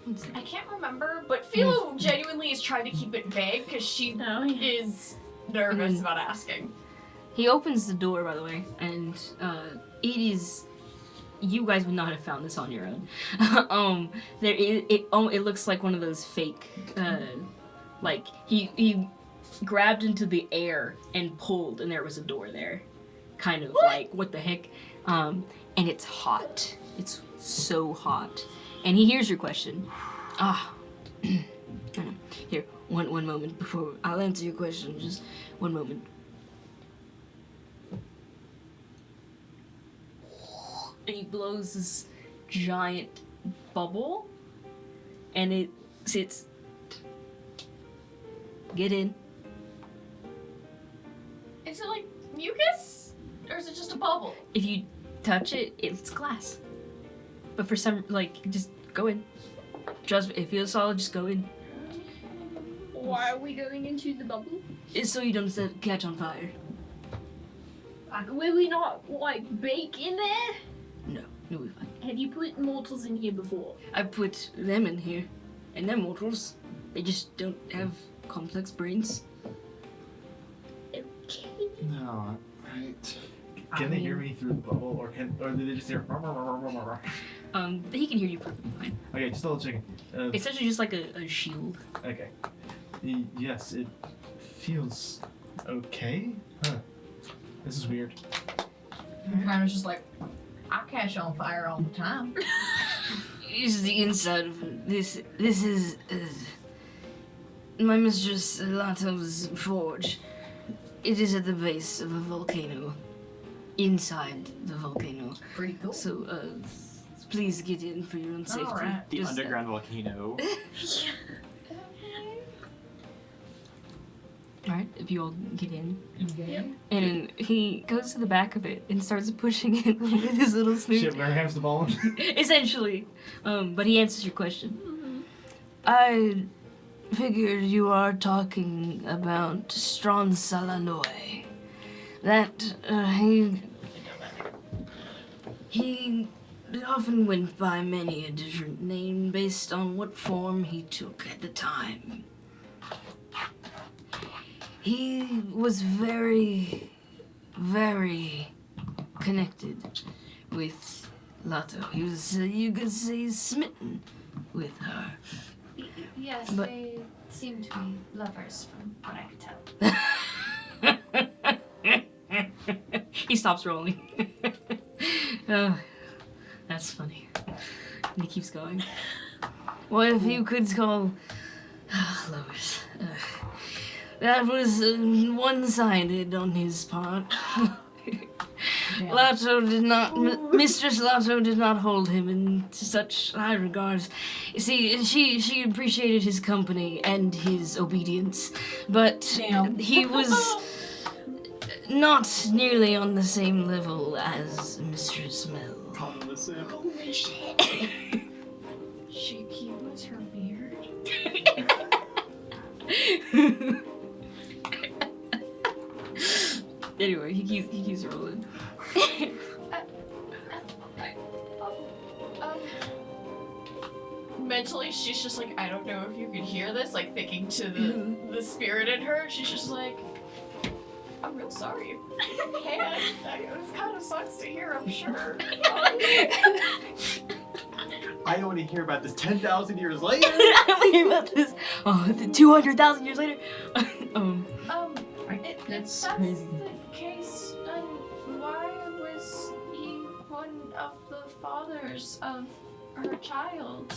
Let's see. I can't remember, but Philo genuinely is trying to keep it vague because she Oh, yeah. is nervous about asking. He opens the door, by the way, and it is. You guys would not have found this on your own. It looks like one of those fake. Like he grabbed into the air and pulled, and there was a door there. Kind of like what the heck? And it's hot. It's so hot. And he hears your question. Here, one moment before I'll answer your question. Just one moment. And he blows this giant bubble, and it sits. Get in. Is it like mucus? Or is it just a bubble? If you touch it, it's glass. But for some, just go in. Trust me, it feels solid, just go in. Why are we going into the bubble? It's so you don't catch on fire. Will we not, bake in there? No, you'll be fine. Have you put mortals in here before? I put them in here, and they're mortals. They just don't have complex brains. Okay. No, right. Can they hear me through the bubble, or do they just hear? He can hear you perfectly fine. Okay, just double checking. It's actually just like a shield. Okay. Yes, it feels okay. Huh. This is weird. Kind of just like, I catch on fire all the time. This is the inside of it. This is my mistress Lato's forge. It is at the base of a volcano. Inside the volcano. Pretty cool. So, please get in for your own safety. Alright. The Just, underground volcano. Alright, if you all get in. Yep. And he goes to the back of it and starts pushing it with his little snoot. Shit, where ham's the ball? Essentially. But he answers your question. Mhm. I figured you are talking about Stron Salanoi. That, he often went by many a different name based on what form he took at the time. He was very, very connected with Lato. He was, you could say, smitten with her. Yes, But- they seem to be lovers from what I could tell. He stops rolling. Oh, that's funny. And he keeps going. Well, if you could call lovers. That was one-sided on his part. Lato did not, Mistress Lato did not hold him in such high regards. You see, she appreciated his company and his obedience, but Damn. he was not nearly on the same level as Mistress Mel. Calling the sim. She was her beard. Anyway, he keeps rolling. Mentally, she's just like, I don't know if you can hear this, like thinking to the spirit in her. She's just like, I'm real sorry. Hey, it was kind of sucks to hear, I'm sure. I want to hear about this 10,000 years later. I want to hear about this. Oh, 200,000 years later. If that's crazy. the case, why was he one of the fathers of her child?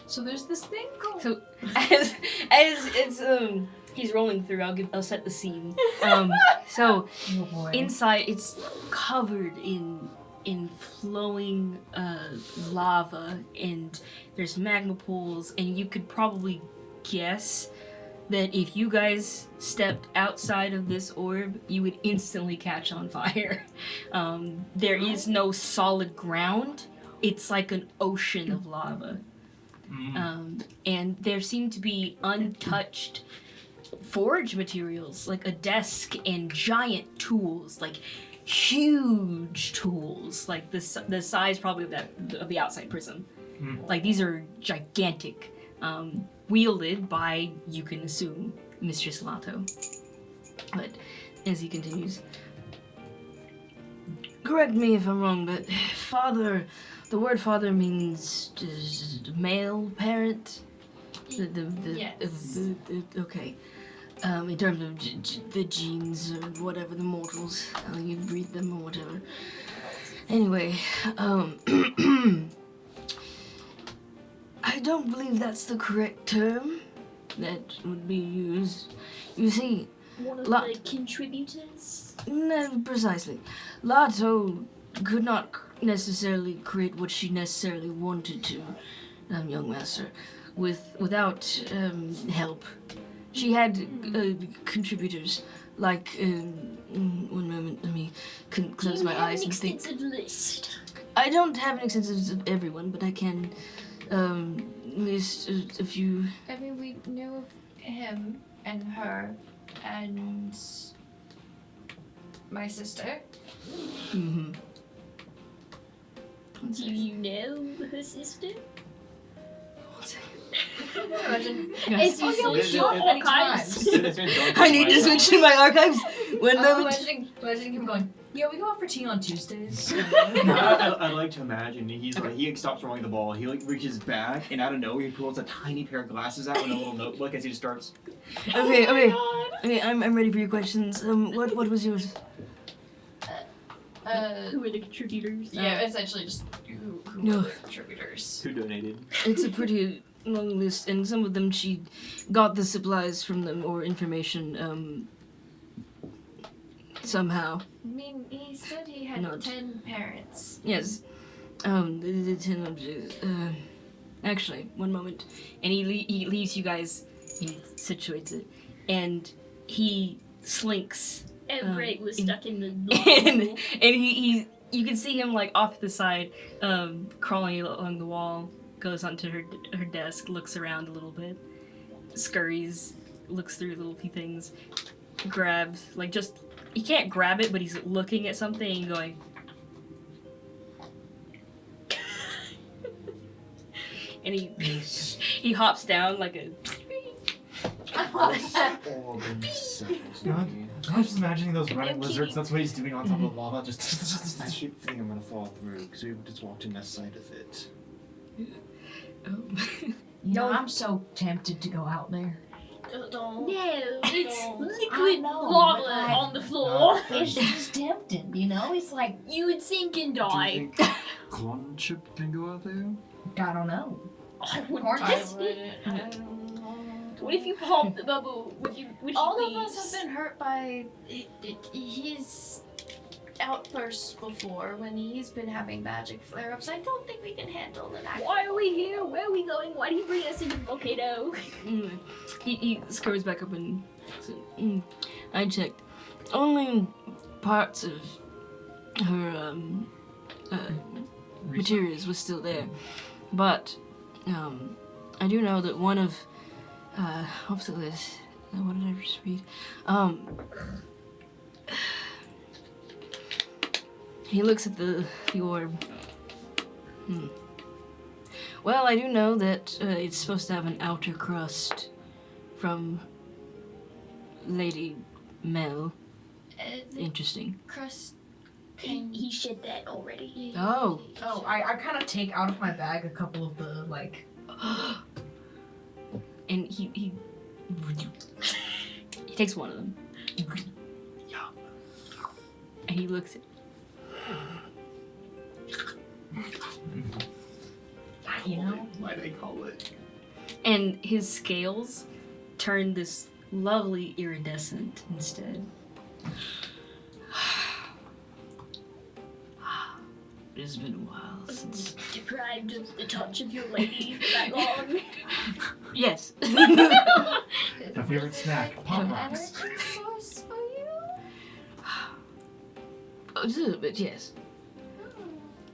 So there's this thing called. So as it's he's rolling through, I'll set the scene. So Oh boy. inside it's covered in flowing lava, and there's magma pools, and you could probably guess that if you guys stepped outside of this orb, you would instantly catch on fire. There is no solid ground. It's like an ocean of lava. And there seem to be untouched forge materials, like a desk and giant tools, like huge tools, like the size probably of the outside prism. Like these are gigantic, wielded by, you can assume, Mistress Lato. But as he continues, correct me if I'm wrong, but father, the word father means male parent. Yes. Okay. In terms of the genes or whatever, the mortals, how you breed them or whatever. Anyway, I don't believe that's the correct term that would be used. You see, One of Lot- the contributors. no, precisely. Lato could not necessarily create what she necessarily wanted to, young master, without help. She had contributors like. One moment, let me close my eyes and think. Do you have an extensive list? I don't have an extensive of everyone, but I can list a few. I mean, we knew of him and her and my sister. Mm-hmm. Do you know her sister? Imagine. Yes. It's yeah, we usually shot many archives. I need to switch to my archives. One I'm moment. imagining him going, yeah, we go out for tea on Tuesdays. I like to imagine he stops rolling the ball. He like reaches back, and out of nowhere he pulls a tiny pair of glasses out and a little notebook as he just starts. Okay, I'm ready for your questions. What was yours? Who are the contributors? Yeah, essentially just who No. were the contributors. Who donated? It's a pretty long list, and some of them she got the supplies from them or information somehow. I mean, he said he had Not- 10 parents. Yes, The 10 objects. Actually, one moment. And he leaves you guys, he situates it, and he slinks. And Ray was stuck in the And he you can see him like off to the side, crawling along the wall, goes onto her desk, looks around a little bit, scurries, looks through little few things, grabs, like just, he can't grab it, but he's looking at something and going, and he hops down like a. I'm just imagining those running lizards. That's what he's doing on top of the lava. Just. I should think I'm gonna fall through because we just walked in that side of it. You know, I'm so tempted to go out there. No, it's I liquid know, lava but I- on the floor. It's just tempting, you know? It's like, You would sink and Do you die. think Clone Chip can go out there? I don't know. I wouldn't Or risk just- it. I don't know. What if you pop the bubble? Would you All of please? us have been hurt by his outbursts before when he's been having magic flare-ups. I don't think we can handle an act. Why are we here? Where are we going? Why did you bring us into the volcano? He scurries back up and says, I checked. Only parts of her materials was still there, but I do know that one of what's the list? What did I just read? He looks at the orb. Well, I do know that it's supposed to have an outer crust from Lady Mel. The Interesting. crust He said that already. Oh. Oh, I kind of take out of my bag a couple of the, like... And he takes one of them. And he looks at You know? Why they call it? and his scales turn this lovely iridescent instead. It has been a while since. Deprived of the touch of your lady for that long. Yes. My favorite snack, Pop Rocks. Energy source for you? A little bit, yes.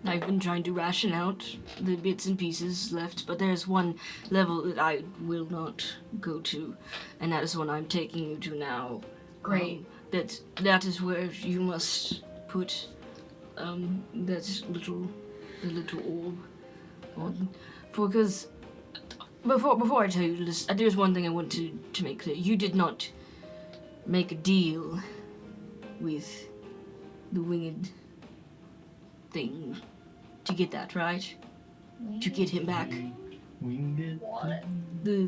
I've been trying to ration out the bits and pieces left, but there's one level that I will not go to, and that is one I'm taking you to now. Great. That is where you must put that little orb on. Because before I tell you this, there's one thing I want to make clear. You did not make a deal with the winged thing to get that, right? To get him back. Winged. What? The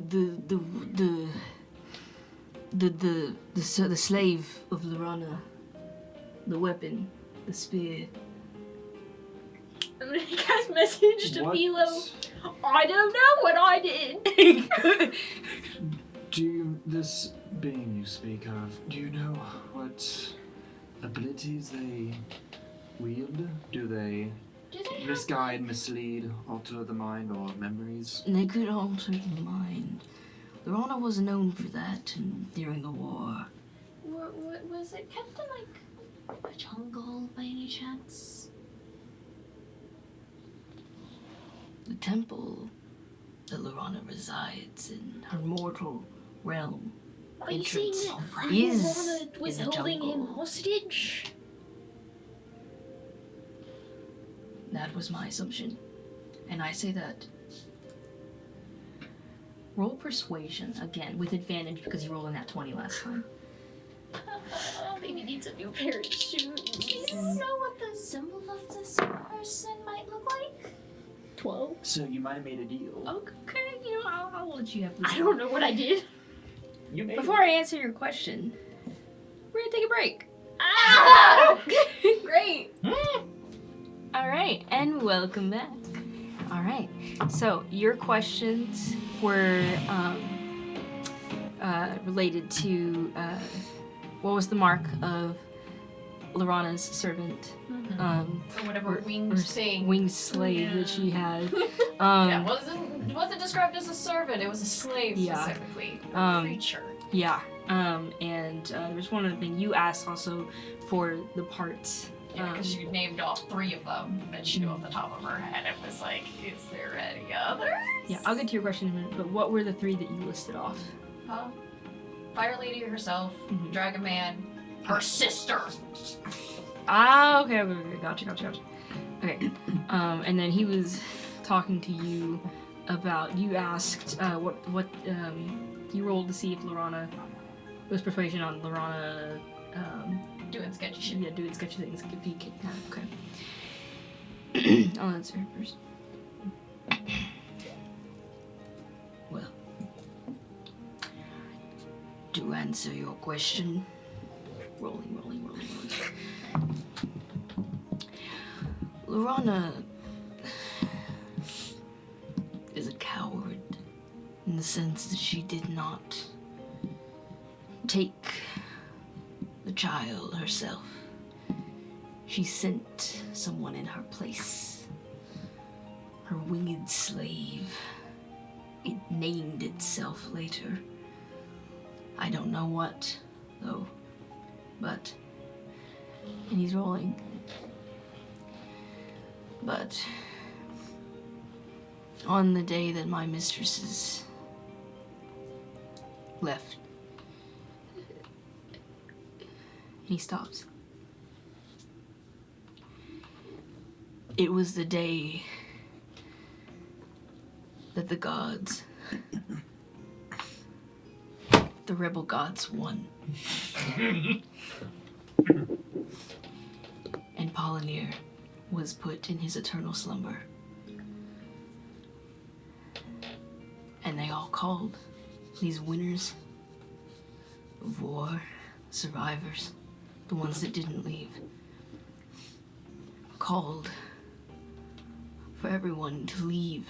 slave of Lorana, the weapon, the spear. I'm gonna cast message to What Philo. I don't know what I did. this being you speak of, do you know what abilities they wield? Do they misguide, mislead, alter the mind, or memories? They could alter the mind. Lorana was known for that during the war. What was it kept in like a jungle by any chance? The temple that Lorana resides in, her mortal realm. Are you saying Entrance that is Lorana was in the holding him jungle. hostage? That was my assumption. And I say that. Roll persuasion again with advantage because you rolled in that 20 last time. Baby needs a new pair of shoes. Do you know what the symbol of this person might look like? 12. So you might have made a deal. Okay, I'll let you have this. I don't know what I did. You made Before I answer your question, we're gonna take a break. Ah! Great! All right, and welcome back. All right, so your questions were related to what was the mark of Lorana's servant, Or whatever winged thing. winged slave that she had. Yeah, it wasn't described as a servant, it was a slave specifically. Creature. Yeah. And there was one other thing you asked also for the parts. Yeah, because you named off 3 of them, and she knew off the top of her head. It was like, is there any others? Yeah, I'll get to your question in a minute, but what were the 3 that you listed off? Fire Lady herself, Mhm. Dragon Man, her sister. Ah, okay, gotcha. Okay, and then he was talking to you about, you asked, what, you rolled to see if Lorana, it was persuasion on Lorana, Doing sketchy shit. yeah, doing sketchy things, if he can, okay. I'll answer her first. Well, to answer your question, rolling. Lorana is a coward in the sense that she did not take the child herself. She sent someone in her place. Her winged slave. It named itself later. I don't know what, though, but... And he's rolling. But... on the day that my mistresses left, he stops. It was the day that the gods, the rebel gods, won. And Polynir was put in his eternal slumber. And they all called these winners of war, survivors, the ones that didn't leave, called for everyone to leave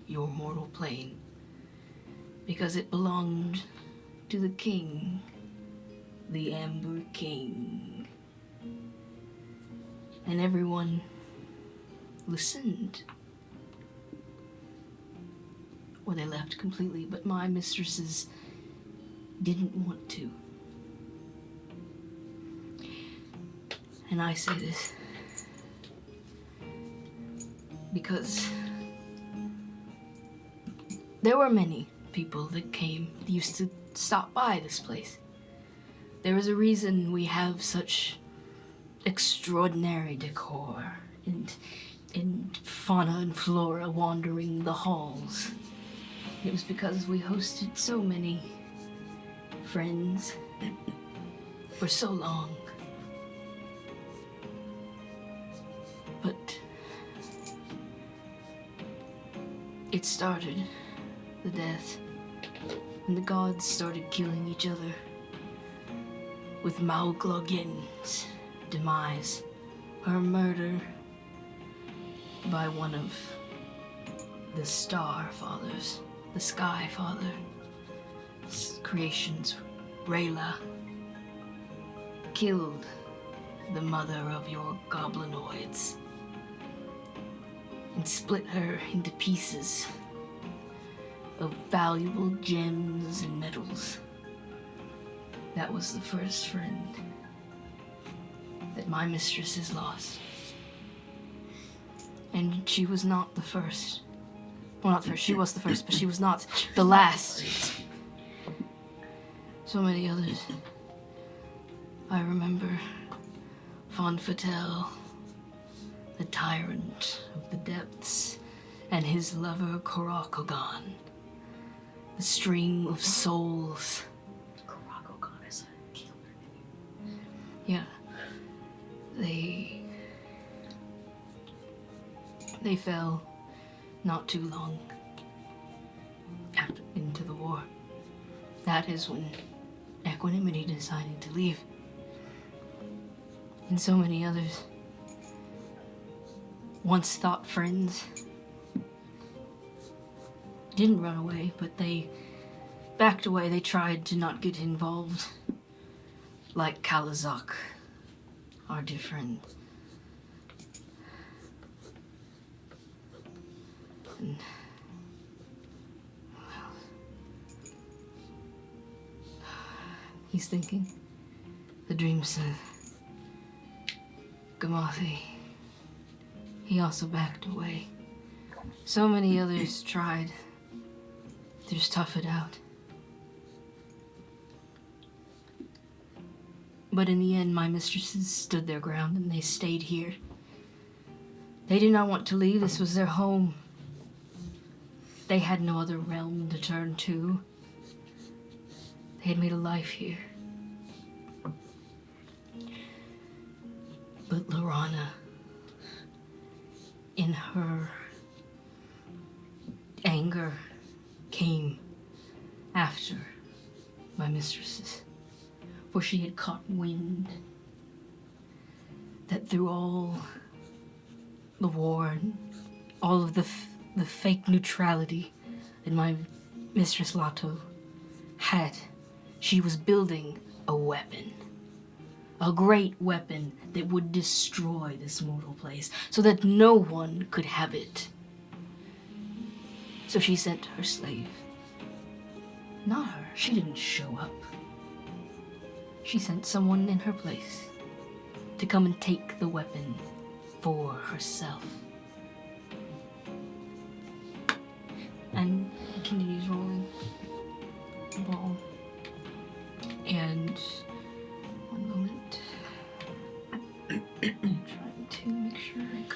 your mortal plane because it belonged to the king, the Amber King. And everyone listened. Or they left completely, but my mistresses didn't want to. And I say this because there were many people that used to stop by this place. There is a reason we have such extraordinary decor and fauna and flora wandering the halls. It was because we hosted so many friends for so long. But it started, the death, and the gods started killing each other with Mauglogin's demise, her murder by one of the Star Fathers, the Sky Father, creation's Rayla, killed the mother of your goblinoids and split her into pieces of valuable gems and metals. That was the first friend that my mistress has lost. And she was not the first. Well, not the first, she was the first, but she was not the last. So many others. I remember Fonfatel, the tyrant of the depths, and his lover Korakogan, the stream of souls. Korakogan is a killer. Yeah. They fell not too long into the war. That is when Equanimity decided to leave. And so many others, once thought friends, didn't run away, but they backed away. They tried to not get involved, like Kalazak, are different. And, well, he's thinking. The dream said, Gamathi, he also backed away. So many others tried to just tough it out. But in the end, my mistresses stood their ground and they stayed here. They did not want to leave. This was their home. They had no other realm to turn to. They had made a life here. But Lorana, in her anger, came after my mistresses. For she had caught wind that through all the war and all of the fake neutrality that my mistress Lato had, she was building a weapon. A great weapon that would destroy this mortal place so that no one could have it. So she sent her slave. Not her. She didn't show up. She sent someone in her place to come and take the weapon for herself. And he continues rolling the ball. And one moment. Trying to make sure I go.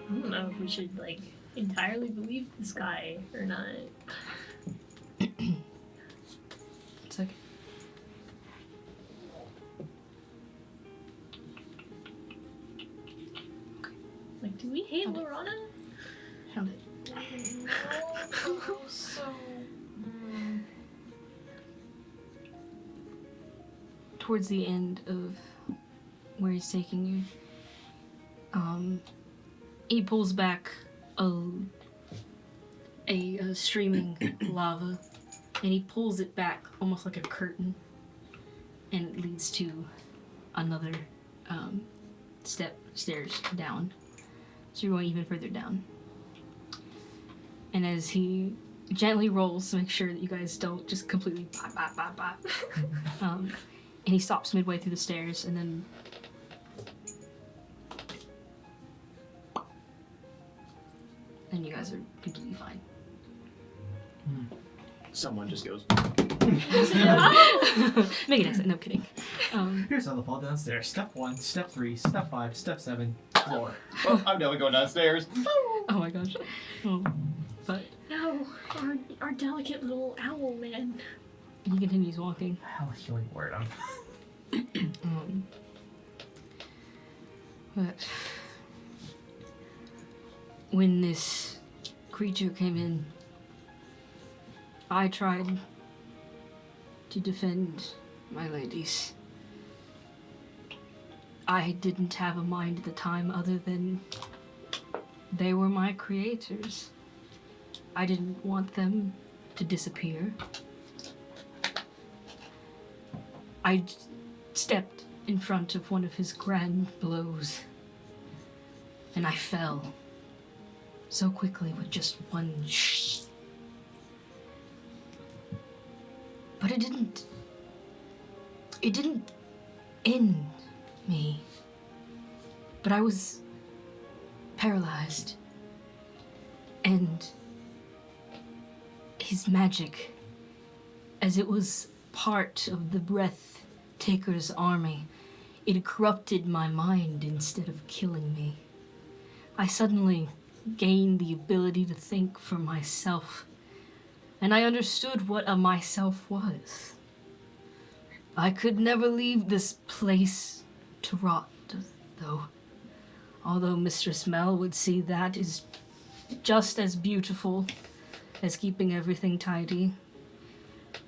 I don't know if we should, like, entirely believe this guy or not. It's okay. Like, do we hate Lorana? Found it. So, Towards the end of where he's taking you, he pulls back a streaming lava, and he pulls it back almost like a curtain, and it leads to another stairs down. So you're going even further down. And as he gently rolls to make sure that you guys don't just completely bop, bop, bop, bop. And he stops midway through the stairs, and then you guys are completely fine. Someone just goes. Make it exit. No kidding. Here's how to fall downstairs. Step 1, step 3, step 5, step 7, floor. Oh, I'm never going downstairs. Oh my gosh. But No, our delicate little owl man. he continues walking. Hell, healing word. But when this creature came in, I tried to defend my ladies. I didn't have a mind at the time other than they were my creators. I didn't want them to disappear. I stepped in front of one of his grand blows, and I fell so quickly with just one shh. But it didn't end me. But I was paralyzed, and his magic, as it was part of the Breath Taker's army, it corrupted my mind instead of killing me. I suddenly gained the ability to think for myself, and I understood what a myself was. I could never leave this place to rot, though. Although Mistress Mel would see that is just as beautiful as keeping everything tidy.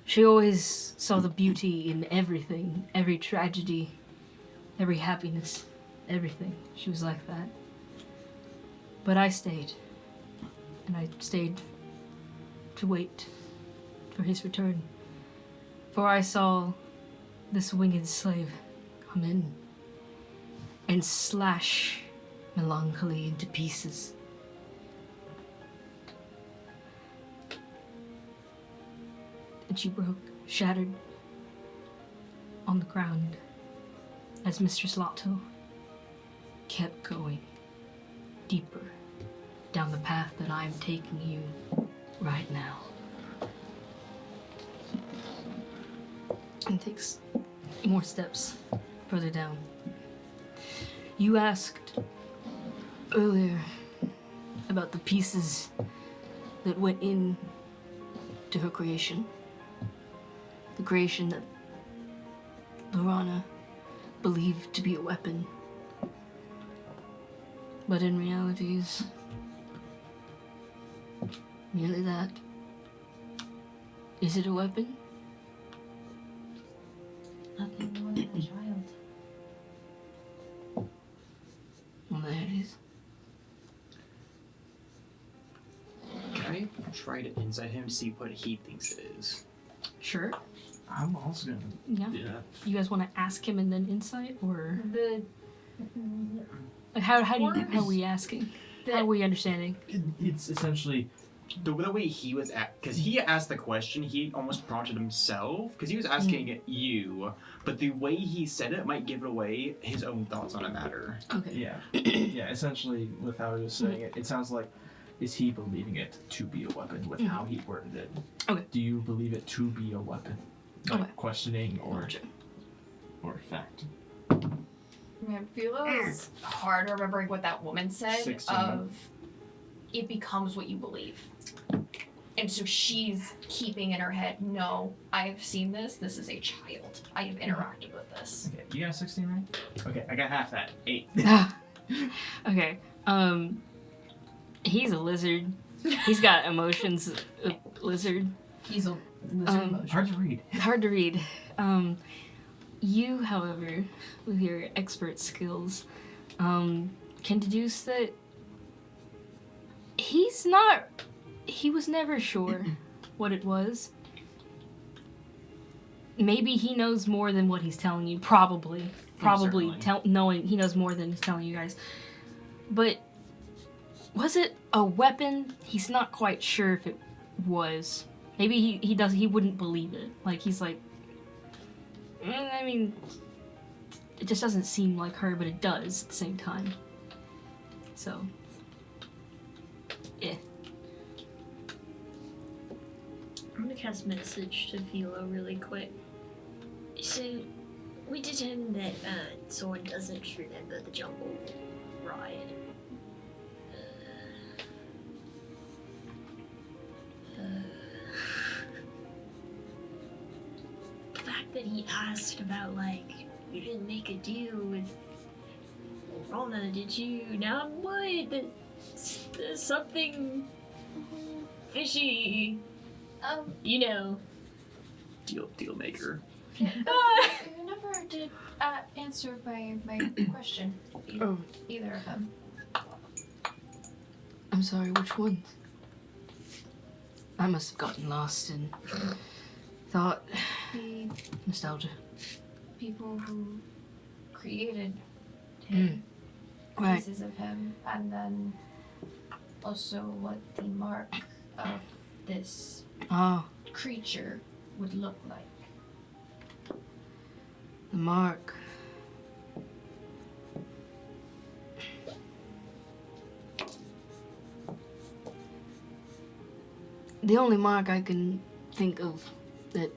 She always saw the beauty in everything, every tragedy, every happiness, everything. She was like that. But I stayed. And I stayed to wait for his return. For I saw this winged slave come in and slash Melancholy into pieces. And she broke, shattered on the ground as Mistress Lotto kept going deeper down the path that I am taking you right now. And takes more steps further down. You asked earlier about the pieces that went in to her creation. The creation that Lorana believed to be a weapon. But in reality is merely that. Is it a weapon? Nothing more than a child. Well, there it is. Can I try to insight him to see what he thinks it is? Sure. I'm also gonna Yeah. do that. You guys want to ask him and then insight, or The like how are we asking? How are we understanding? It's essentially The way he was at, because he asked the question, he almost prompted himself, because he was asking you, but the way he said it might give away his own thoughts on a matter. Okay. yeah, yeah. Essentially, with how he was saying it, it sounds like is he believing it to be a weapon with how he worded it? Okay. Do you believe it to be a weapon? Like Okay. questioning or Gotcha. fact? Man, Philo's hard remembering what that woman said 16. of it becomes what you believe. And so she's keeping in her head, no, I have seen this. This is a child. I have interacted with this. Okay, you got a 16, right? Okay, I got half that. 8. Okay. He's a lizard. He's got emotions. A lizard. he's a lizard motion. Hard to read. Hard to read. You, however, with your expert skills, can deduce that he was never sure what it was. Maybe he knows more than what he's telling you. Probably Certainly. knowing he knows more than he's telling you guys. But was it a weapon? He's not quite sure if it was. Maybe he wouldn't believe it. Like he's like, I mean, it just doesn't seem like her, but it does at the same time. So, yeah. I'm gonna cast message to Philo really quick. So, we determined that Soren doesn't remember the jungle ride. The fact that he asked about, like, you didn't make a deal with Rona, did you? Now what? There's something fishy. You know. Deal maker. You never did answer my question. Oh. Either of them. I'm sorry, which one? I must have gotten lost in thought. The Nostalgia. people who created him, Right. pieces of him, and then also what the mark of this Oh, creature would look like. the mark. The only mark I can think of that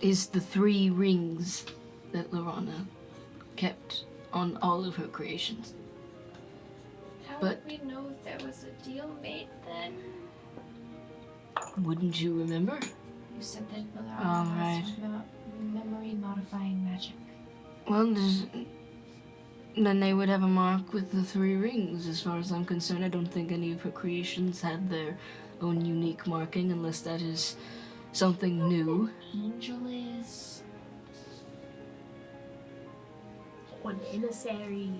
is the 3 rings that Lorana kept on all of her creations. How But- would we know if there was a deal made then? Wouldn't you remember? You said that Oh, Malara right. has memory modifying magic. Well, then they would have a mark with the 3 rings. As far as I'm concerned, I don't think any of her creations had their own unique marking, unless that is something new. Angel is. One emissary.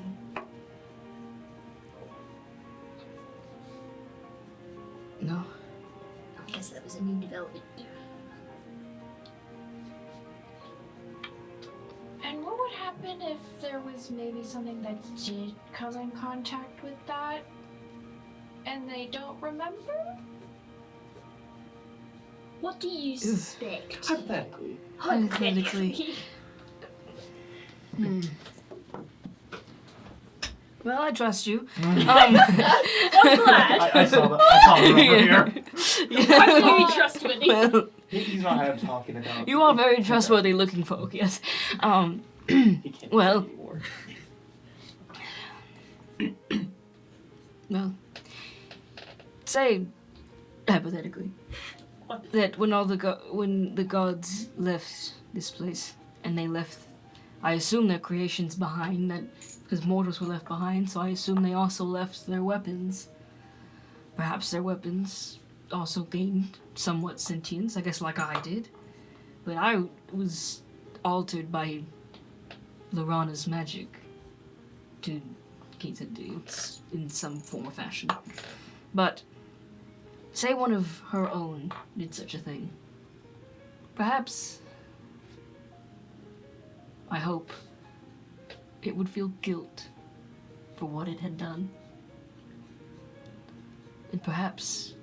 No. guess that was a new development. And what would happen if there was maybe something that did come in contact with that and they don't remember? What do you suspect? Hypothetically. Hypothetically. Well, I trust you. I'm glad. I saw the over here. I'm very trustworthy. Well, He's not how I'm talking about. you are very trustworthy looking folk, yes. He can't well. do anymore. Well, say, hypothetically, that when when the gods left this place, and they left, I assume their creations behind, that because mortals were left behind, so I assume they also left their weapons. Perhaps their weapons also gained somewhat sentience, I guess like I did. But I was altered by Lorana's magic to gain sentience in some form or fashion. But say one of her own did such a thing. Perhaps, I hope, it would feel guilt for what it had done. And perhaps,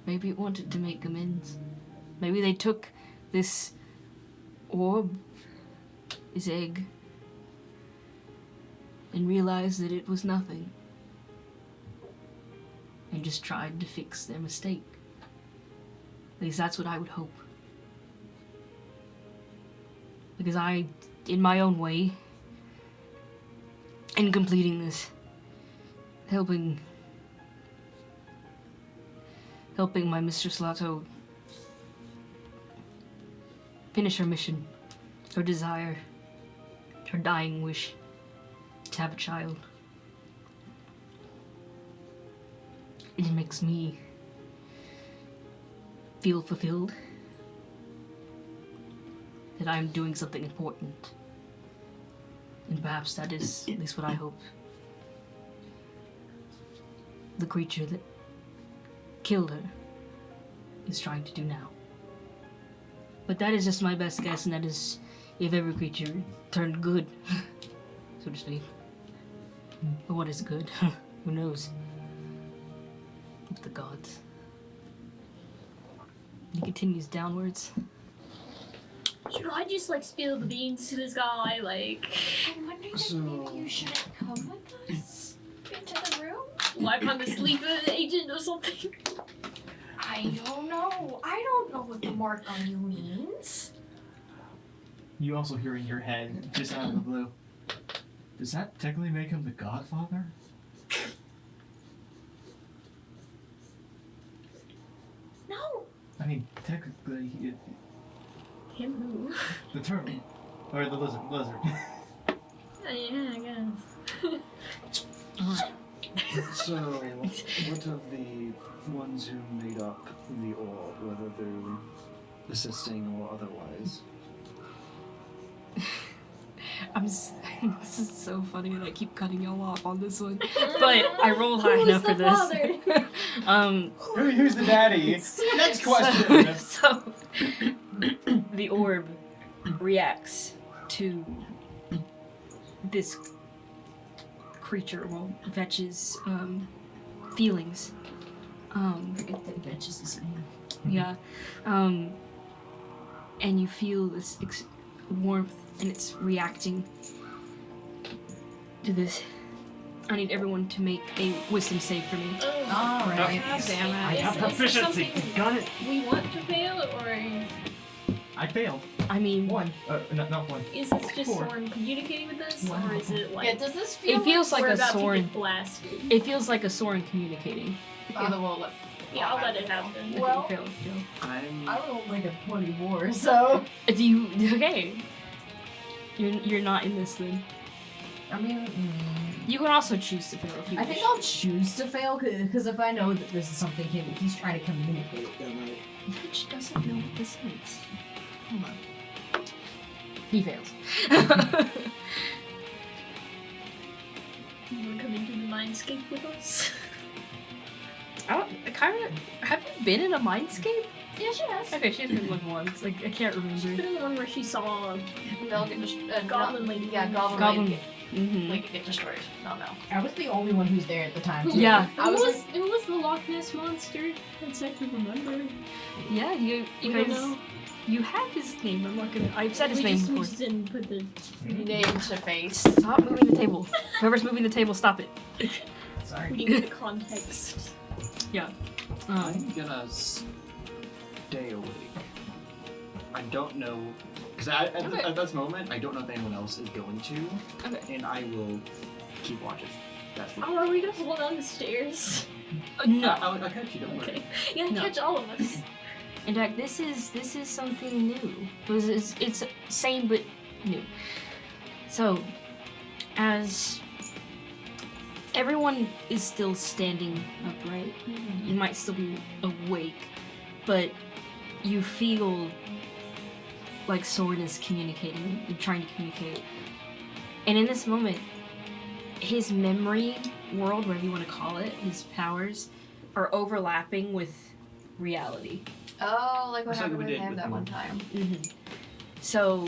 maybe it wanted to make amends. Maybe they took this orb, this egg, and realized that it was nothing. And just tried to fix their mistake. At least that's what I would hope. Because I, in my own way, in completing this, helping my Mistress Lato finish her mission, her desire, her dying wish to have a child. It makes me feel fulfilled that I'm doing something important. And perhaps that is at least what I hope the creature that killed her is trying to do now. But that is just my best guess, and that is if every creature turned good, so to speak. But what is good? Who knows? With the gods. He continues downwards. Should I just spill the beans to this guy? I'm wondering if maybe you shouldn't come with us into the room? Wipe on the sleeper agent or something? I don't know. I don't know what the mark on you means. You also hear in your head, just out of the blue, does that technically make him the Godfather? No. I mean, technically, Him who? the turtle. Or the lizard. Yeah, I guess. So, what of the ones who made up the orb, whether through assisting or otherwise? This is so funny that I keep cutting y'all off on this one. But I rolled high enough for this. Who's the daddy? Next question. So the orb reacts to this creature, well, Vetch's feelings. Forget that Vetch is his name. Yeah. And you feel this warmth, and it's reacting to this. I need everyone to make a wisdom save for me. Alright. Damn it. I have Is proficiency. something Got it. we want to fail, or I failed. I mean, One. Not one. is this just Four. Soren communicating with us, Wow. or is it Yeah, does this feel it feels like we're a about to Soren. get blasted? It feels like a Soren communicating. Yeah, I'll let it happen. Well, Fail. I rolled like a 24, so. Do you? Okay. You're not in this then. I mean, You can also choose to fail if you I wish. think I'll choose to fail, because if I know that this is something he's trying to communicate, then Vetch doesn't know what this is. Hold on. He fails. You wanna come into the mindscape with us? I kind of. Have you been in a mindscape? Yeah, she has. Okay, she's been one once. Like I can't She's remember. been the one where she saw They'll get Goblin Lady. Yeah, Goblin Goblin. Lady. Mm-hmm. Lady get destroyed. No. I was the only one who's there at the time. Too. Yeah. I was like, It was the Loch Ness monster. That's I can remember. Yeah, you We don't guys. know. You have his name. I'm not gonna. I've said his We name just, we before. just didn't put the Name to face. Stop moving the table. Whoever's moving the table, stop it. sorry. we didn't get the context. I'm gonna stay awake. I don't know, because Okay. at this moment, I don't know if anyone else is going to, Okay. and I will keep watching. That's the Oh, are we gonna fall down the stairs? No. I'll catch you, don't worry. Okay. Yeah, No. catch all of us. In fact, this is something new. It's same but new. So, as everyone is still standing upright, you might still be awake, but you feel like Soren is communicating, trying to communicate. And in this moment, his memory world, whatever you want to call it, his powers, are overlapping with reality. Oh, like what Just like happened we with did him with that me. one time. So,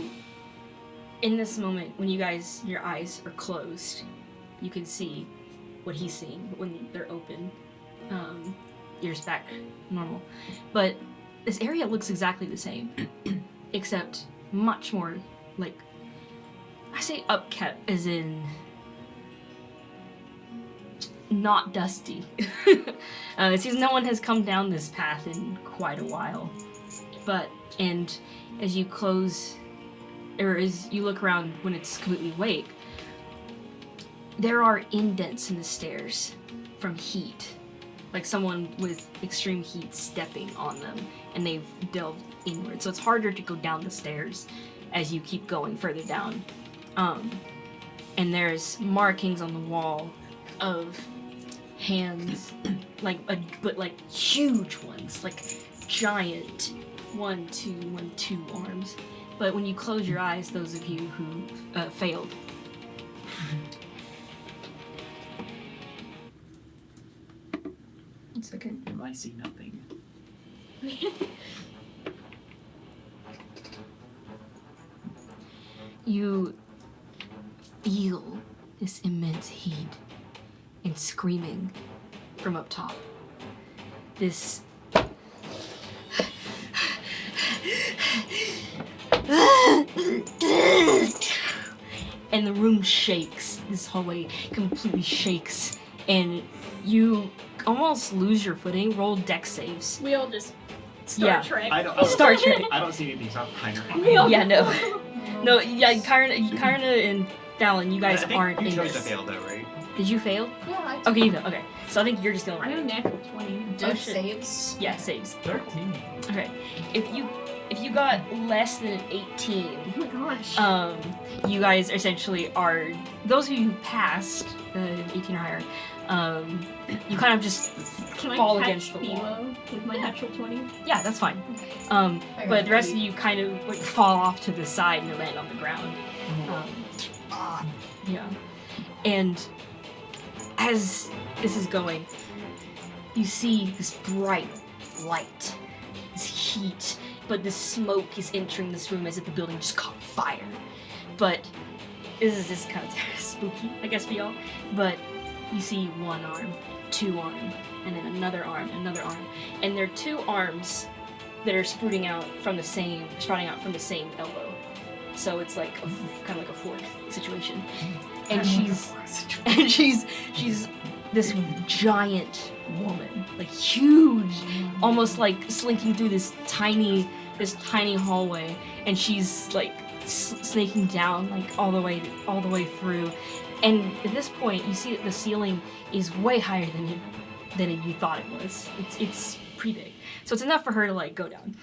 in this moment, when your eyes are closed, you can see what he's seeing. But when they're open, yours back normal. But this area looks exactly the same, except much more like, I say upkept as in not dusty. It seems no one has come down this path in quite a while. And as you close, or as you look around when it's completely awake, there are indents in the stairs from heat. Like someone with extreme heat stepping on them, and they've delved inward. So it's harder to go down the stairs as you keep going further down. And there's markings on the wall of hands, but huge ones, like giant 1, 2 arms. But when you close your eyes, those of you who failed. One second. I see nothing. You feel this immense heat and screaming from up top. This and the room shakes. This hallway completely shakes, and you almost lose your footing. Roll dex saves. We all just Yeah. Star Trek. I don't. Star Trek. I don't see anything. So I'm behind her. We all Yeah, no, yeah, Kyrna and Dallin, you guys I think aren't you in chose this. to fail though, right? Did you fail? Yeah, Okay, you failed. Okay, so I think you're just the I only got a one. natural 20. Death shit. saves. Yeah, saves. 13. Okay, if you got less than an 18, Oh my gosh. you guys essentially are those who passed 18 or higher. You kind of just Can fall I catch against the wall. Philo with my natural 20? Yeah, that's fine. I got But the rest of three. you kind of like fall off to the side and land on the ground. Yeah. And as this is going, you see this bright light, this heat, but the smoke is entering this room as if the building just caught fire. But this is just kind of spooky, I guess, for y'all. But you see one arm, 2 arms, and then another arm, and there are 2 arms that are sprouting out from the same elbow. So it's like kind of like a fork situation. And she's this giant woman, like huge, almost like slinking through this tiny hallway, and she's like snaking down like all the way through. And at this point, you see that the ceiling is way higher than you thought it was. It's pretty big, so it's enough for her to like go down.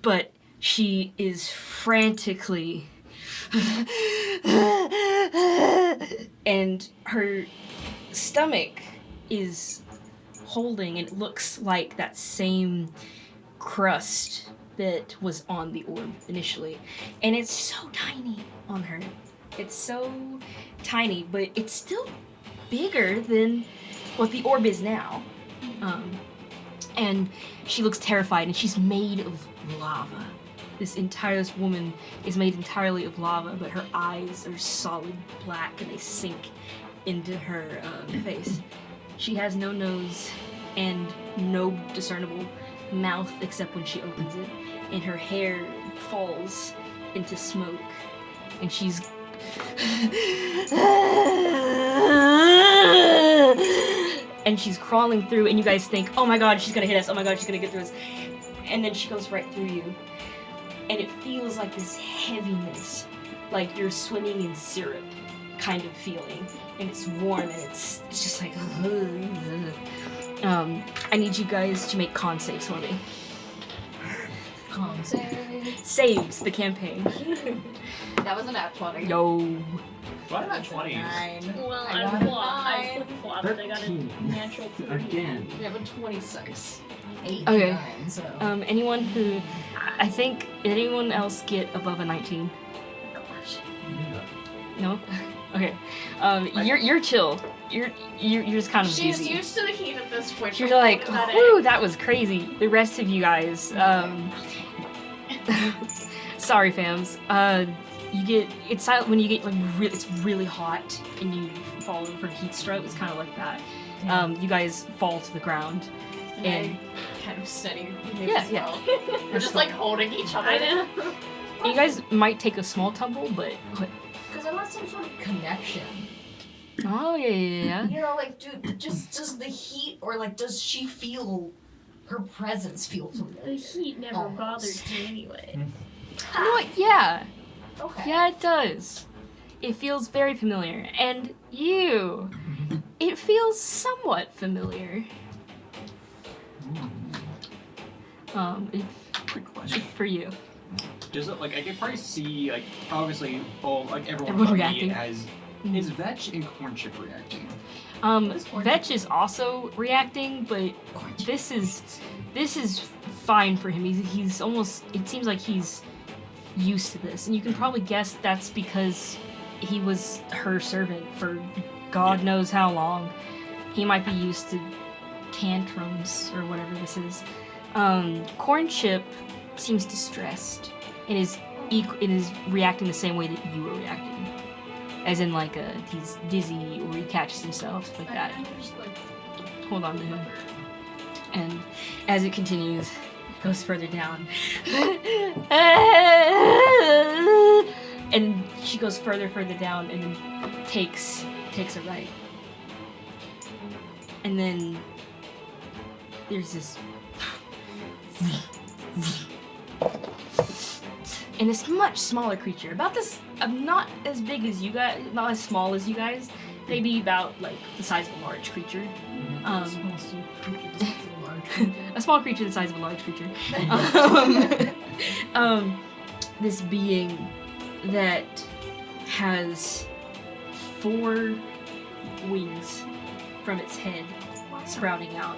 But she is frantically, and her stomach is holding, and it looks like that same crust that was on the orb initially, and it's so tiny on her. It's so tiny, but it's still bigger than what the orb is now. and she looks terrified, and she's made of lava. This woman is made entirely of lava, but her eyes are solid black, and they sink into her face. She has no nose and no discernible mouth except when she opens it, and her hair falls into smoke, and she's and she's crawling through, and you guys think, oh my god, she's gonna hit us, oh my god, she's gonna get through us, and then she goes right through you, and it feels like this heaviness, like you're swimming in syrup kind of feeling, and it's warm, and it's just like I need you guys to make con saves for me. Con save. Saves the campaign. That was an at 20. Yo. Why am I 20? 9. Well, I I got a flip-flopped. I got a 13. natural 30. Again. We have a 26. 8 Okay. 9, so. Anyone who, I think, did anyone else get above a 19? Gosh. No? Okay. You're chill. You're just kind of She's dizzy. used to the heat at this point. You're like, whew, that was crazy. The rest of you guys, sorry, fams. You get when you get like it's really hot and you fall over heat stroke. It's kind of like that. You guys fall to the ground, and kind of steady. Yeah, as yeah. well. We're just like holding each other. I know. you guys might take a small tumble, but Because I want some sort of connection. oh yeah. You know, like, dude, does the heat, or like, does she feel her presence feel The familiar? heat never Almost. bothers me anyway. You know what? Yeah. Okay. Yeah, it does. It feels very familiar. And you, it feels somewhat familiar. Quick question. For you. Does it, like, I could probably see, like, obviously, everyone Everyone but me reacting. is Vetch and Cornchip reacting? Vetch is also reacting, but this is fine for him. He's almost, it seems like he's used to this, and you can probably guess that's because he was her servant for God knows how long. He might be used to tantrums or whatever this is. Cornchip seems distressed and is reacting the same way that you were reacting. As in, like, he's dizzy or he catches himself, stuff like that. Hold on to him. And as it continues, it goes further down. And she goes further down and then takes a right. And then there's this and this much smaller creature, about this, not as big as you guys, not as small as you guys, maybe about like the size of a large creature. A small creature the size of a large creature. This being that has 4 wings from its head sprouting out,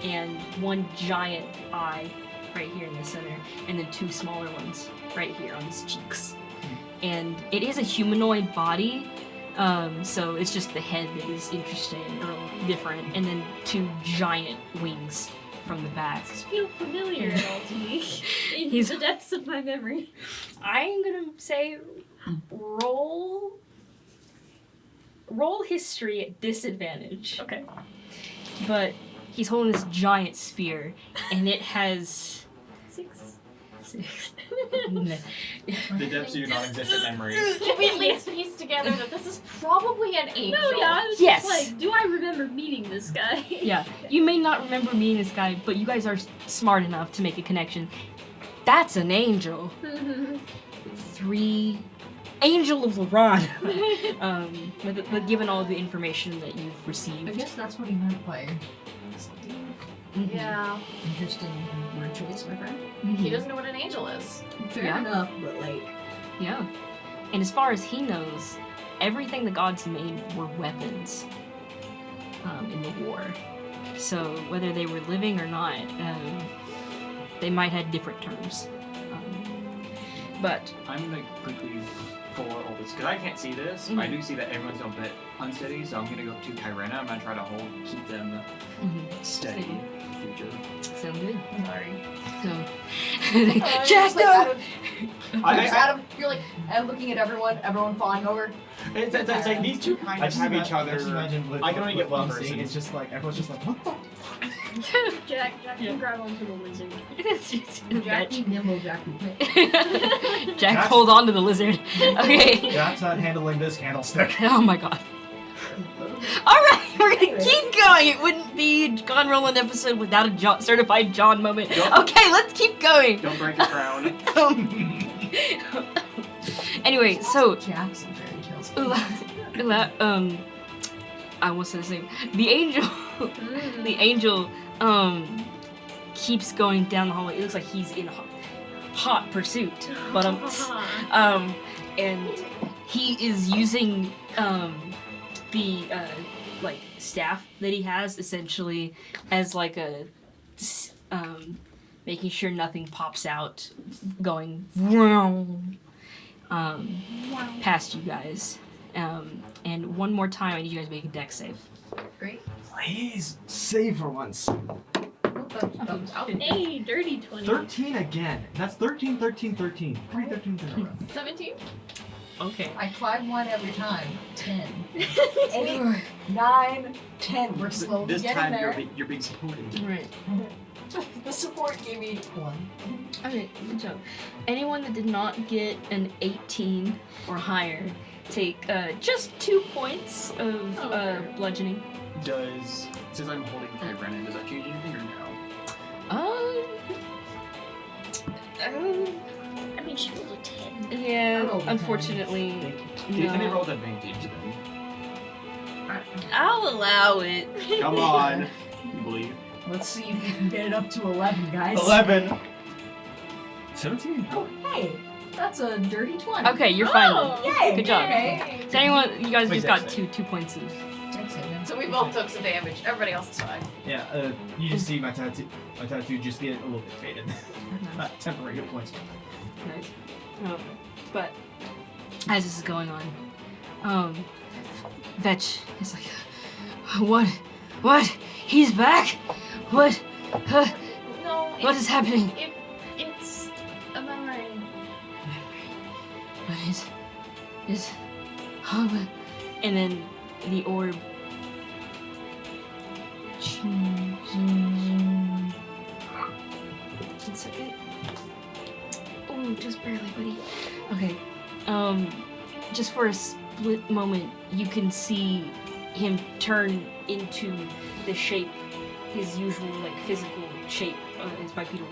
and 1 giant eye right here in the center, and then 2 smaller ones right here on his cheeks. And it is a humanoid body, so it's just the head that is interesting or different, and then 2 giant wings from the back. Does this feel familiar at all to me? In He's- the depths of my memory. I'm gonna say roll history at disadvantage. Okay. But he's holding this giant spear, and it has 6. The depths of your non-existent memory. Can we at least piece together that this is probably an angel? No, yeah, I was Yes. just like, do I remember meeting this guy? Yeah, you may not remember meeting this guy, but you guys are smart enough to make a connection. That's an angel. 3 Angel of Laran. But given all the information that you've I received. guess that's what he meant by Mhm. Yeah. interesting word choice, my friend. Mhm. He doesn't know what an angel is. Fair Yeah. enough, but like, Yeah. And as far as he knows, everything the gods made were weapons in the war. So whether they were living or not, they might have different terms. But I'm gonna quickly forward all this because I can't see this. I do see that everyone's a bit unsteady, so I'm gonna go to Kyrena. I'm gonna try to keep them steady in the future. Sound good. Sorry. So, Jack, Jack, like, no! you're like looking at everyone falling over. It's like these two kind of have each other. I just imagine with, I can only with get one what I'm seeing, person. It's just like everyone's just like, what the? Jack can grab onto the lizard. Jack be nimble, Jack be quick. Jack, hold on to the lizard. Okay. Jack's not handling this candlestick. Oh my god. Alright, we're gonna keep going. It wouldn't be a Gone Rollin episode without a certified John moment. Okay, let's keep going. Don't break the crown. Anyway, so Jackson fairy tales. I almost said his name. The angel keeps going down the hallway. It looks like he's in hot pursuit. But and he is using the like staff that he has essentially as like a making sure nothing pops out, going past you guys. And one more time, I need you guys to make a dex save. Great. Please save for once. Hey, dirty 20. 13 again. That's 13, 13, 13. 3 13s in a row. 17. Okay. I climb one every time. 10. 8, 9, 10. We're slowly This getting time there. you're being supported. Right. The support gave me 1. Okay, good job. Anyone that did not get an 18 or higher, take just 2 points of bludgeoning. Since I'm holding Kyrena, does that change anything or no? I mean, she rolled a 10. I Yeah, rolled a 10. unfortunately, Let me no. roll the advantage then. I'll allow it. Come on. You believe. Let's see if we can get it up to 11, guys. 11. 17. Oh, hey. That's a dirty 20. Okay, you're fine Oh, then. Yay. Good job. Okay. So anyone, you guys Wait, just got dex 2 points of. So we both took some damage. Everybody else is fine. Yeah, you just see my tattoo just get a little bit faded. Temporary hit points. Nice. But as this is going on, Vetch is like, what? He's back? What? No, What is happening? It's a memory. What is and then the orb. One second. Oh, just barely, buddy. Okay. Just for a split moment, you can see him turn into the shape, his usual like physical shape, his bipedal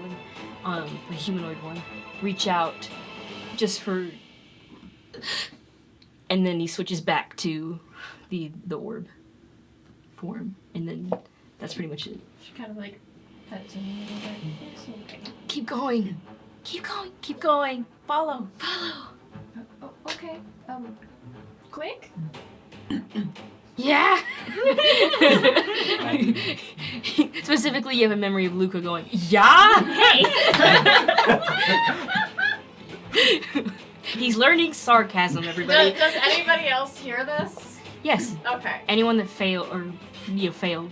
one, the humanoid one. Reach out, just for, and then he switches back to the orb form, and then that's pretty much it. She kind of like pets him a little bit. It's okay. Keep going. Keep going. Follow. Oh, okay. Quick? Yeah. Specifically, you have a memory of Luca going, yeah. He's learning sarcasm, everybody. Does anybody else hear this? Yes. Okay. Anyone that failed,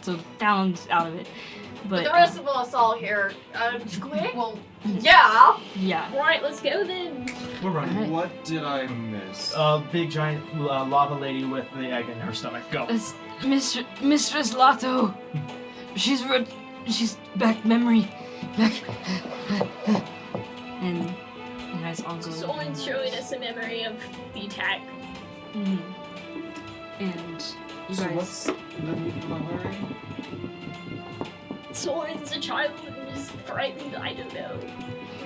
so Talon's out of it. But But the rest of us all here, quick? Well, Yeah. yeah. Alright, let's go then. We're running. Alright. What did I miss? Big giant lava lady with the egg in her stomach. Go. It's Mistress Lato. She's back memory. Back. And you guys all go. Someone's showing us a memory of the attack. Mhm. And you So guys. what's the memory? Soren's a child and is frightened. I don't know.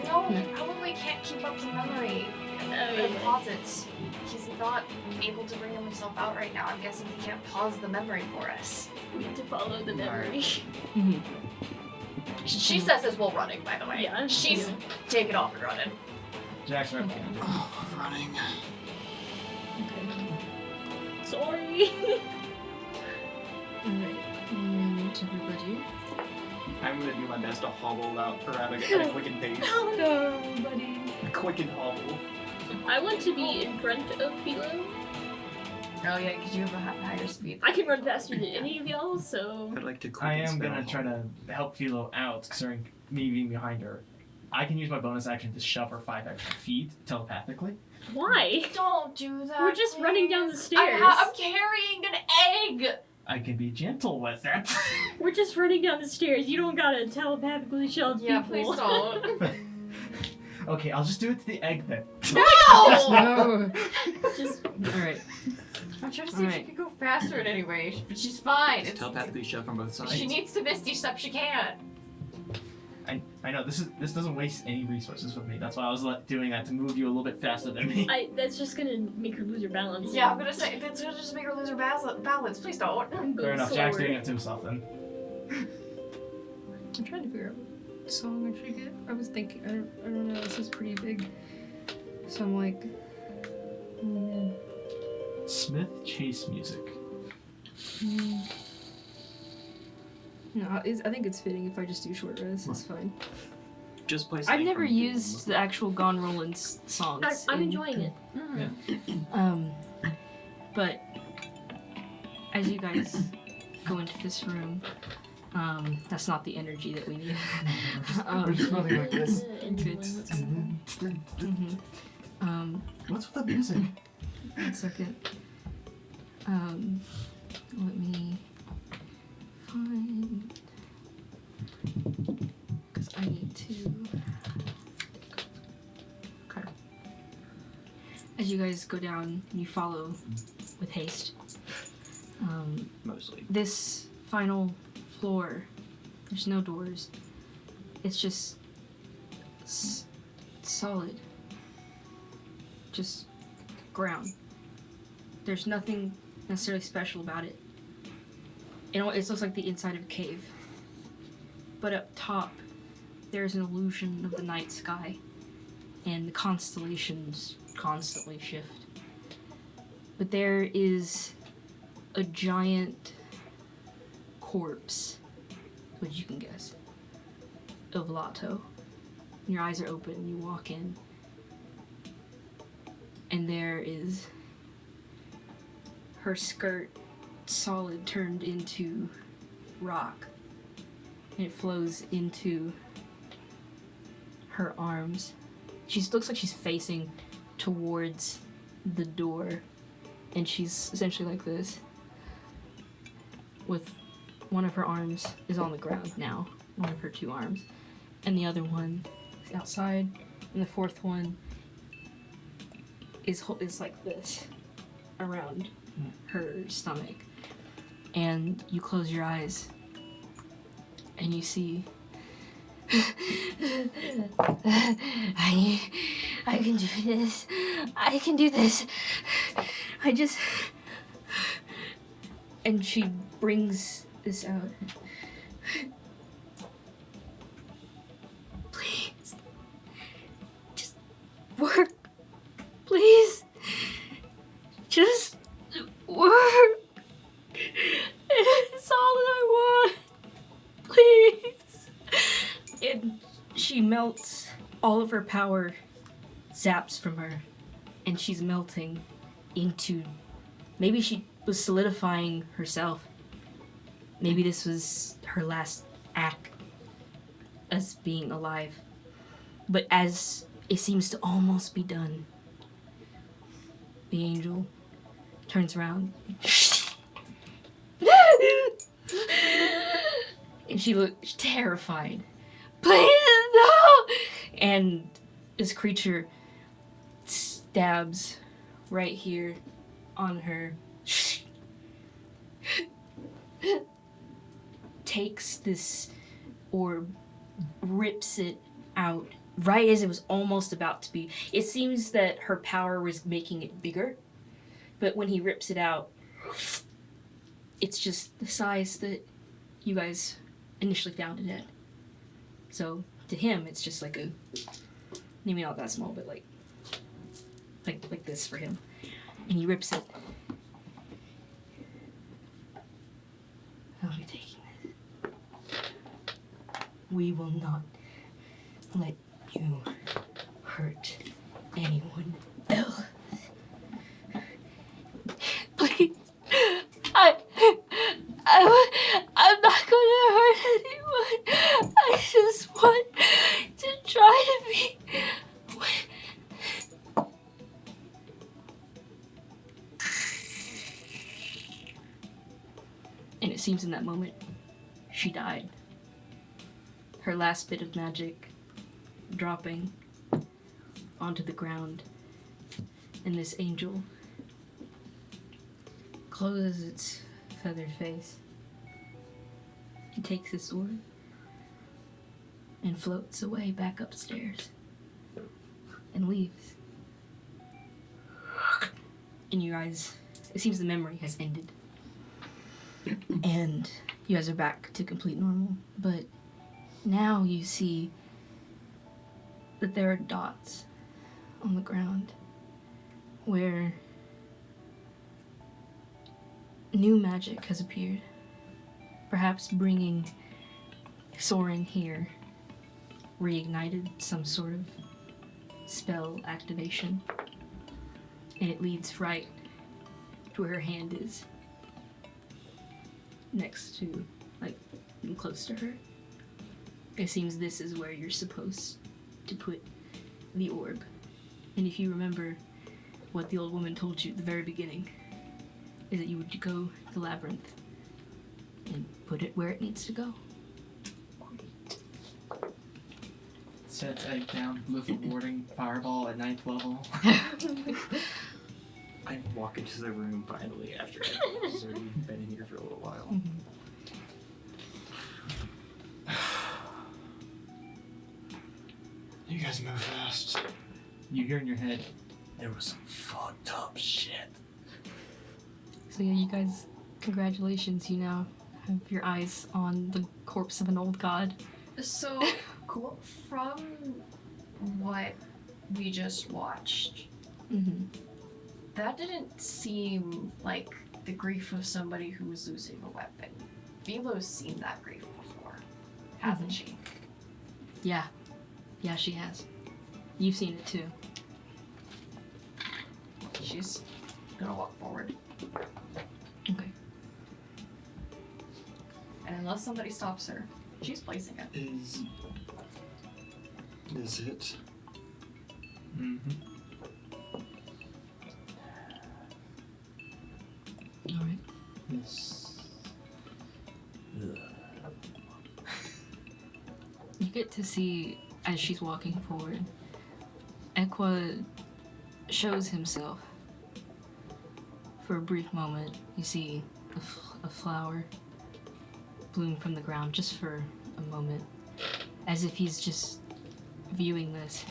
No, he probably can't keep up the memory Oh, of posits. He's not able to bring himself out right now. I'm guessing he can't pause the memory for us. We need to follow the memory. Mhm. She says this while running, by the way. Yeah. She's taking off and running. Jack's right behind her. Oh, running. Sorry. Alright. And everybody. I'm gonna do my best to hobble out around at a quickened pace. Oh no, buddy. Quickened hobble. I want to be in front of Philo. Oh yeah, because you have a higher speed. I can run faster than any of y'all, so. I'd like to I quicken am spell. gonna try to help Philo out, considering me being behind her. I can use my bonus action to shove her 5 extra feet telepathically. Why? Don't do that. We're just running down the please. stairs. I'm carrying an egg. I can be gentle with it. We're just running down the stairs. You don't gotta telepathically shove Yeah, people. please don't. Okay, I'll just do it to the egg then. No. No. Just Alright. I'm trying to see if she Alright. can go faster in any way, but she's fine. Just telepathically shove from both sides. She needs to misty step. She can. I know this doesn't waste any resources with me. That's why I was doing that to move you a little bit faster than me. that's just gonna make her lose her balance. Yeah, I'm gonna say that's gonna just make her lose her balance. Please don't. I'm Fair going enough. Jack's slower. doing it to himself then. I'm trying to figure out what song I should get. I was thinking, I don't know, this is pretty big. So I'm like, oh man. Smith chase music. No, I think it's fitting if I just do short rest. It's fine. Just play I've something never from used the actual Gone Rollin songs. I'm in- enjoying it. But as you guys go into this room, that's not the energy that we need. We're just running like this. What's with the music? 1 second. Let me find. Because I need to. Okay. As you guys go down, you follow with haste. Mostly. This final floor, there's no doors. It's just solid. Just ground. There's nothing necessarily special about it. It looks like the inside of a cave. But up top, there's an illusion of the night sky, and the constellations constantly shift. But there is a giant corpse, which you can guess, of Lato. And your eyes are open, you walk in, and there is her skirt solid turned into rock, and it flows into her arms. She looks like she's facing towards the door, and she's essentially like this, with one of her arms is on the ground now, one of her 2 arms, and the other one is outside, and the 4th one is like this around her stomach. And you close your eyes and you see I can do this. I can do this. And she brings this out. Please. Just work. Please. Just work. It's all that I want. Please. And she melts. All of her power zaps from her. And she's melting into... Maybe she was solidifying herself. Maybe this was her last act as being alive. But as it seems to almost be done, the angel turns around. And she looks terrified. Please, no! And this creature stabs right here on her. Takes this orb, rips it out right as it was almost about to be. It seems that her power was making it bigger, but when he rips it out, it's just the size that you guys initially found it at. So to him, it's just like a, maybe not that small, but like this for him. And he rips it. I'll be taking this. We will not let you hurt anyone else. Please. seems in that moment, she died. Her last bit of magic dropping onto the ground, and this angel closes its feathered face. He takes this orb and floats away back upstairs and leaves. In your eyes, it seems the memory has ended. And you guys are back to complete normal. But now you see that there are dots on the ground where new magic has appeared. Perhaps bringing Soaring here reignited some sort of spell activation. And it leads right to where her hand is. Next to, like, close to her. It seems this is where you're supposed to put the orb. And if you remember what the old woman told you at the very beginning, is that you would go to the labyrinth and put it where it needs to go. Set egg down, lift a warding fireball at 9th level. I walk into the room finally after I've already been in here for a little while. You guys move fast. You hear in your head, there was some fucked up shit. So yeah, you guys, congratulations, you now have your eyes on the corpse of an old god. So, from what we just watched, Mm-hmm. that didn't seem like the grief of somebody who was losing a weapon. Velo's seen that grief before, hasn't she? Yeah. Yeah, she has. You've seen it too. She's gonna walk forward. Okay. And unless somebody stops her, she's placing it. Is it? Mm-hmm. Alright. Yes. You get to see, as she's walking forward, Equa shows himself. For a brief moment, you see a flower bloom from the ground, just for a moment, as if he's just viewing this.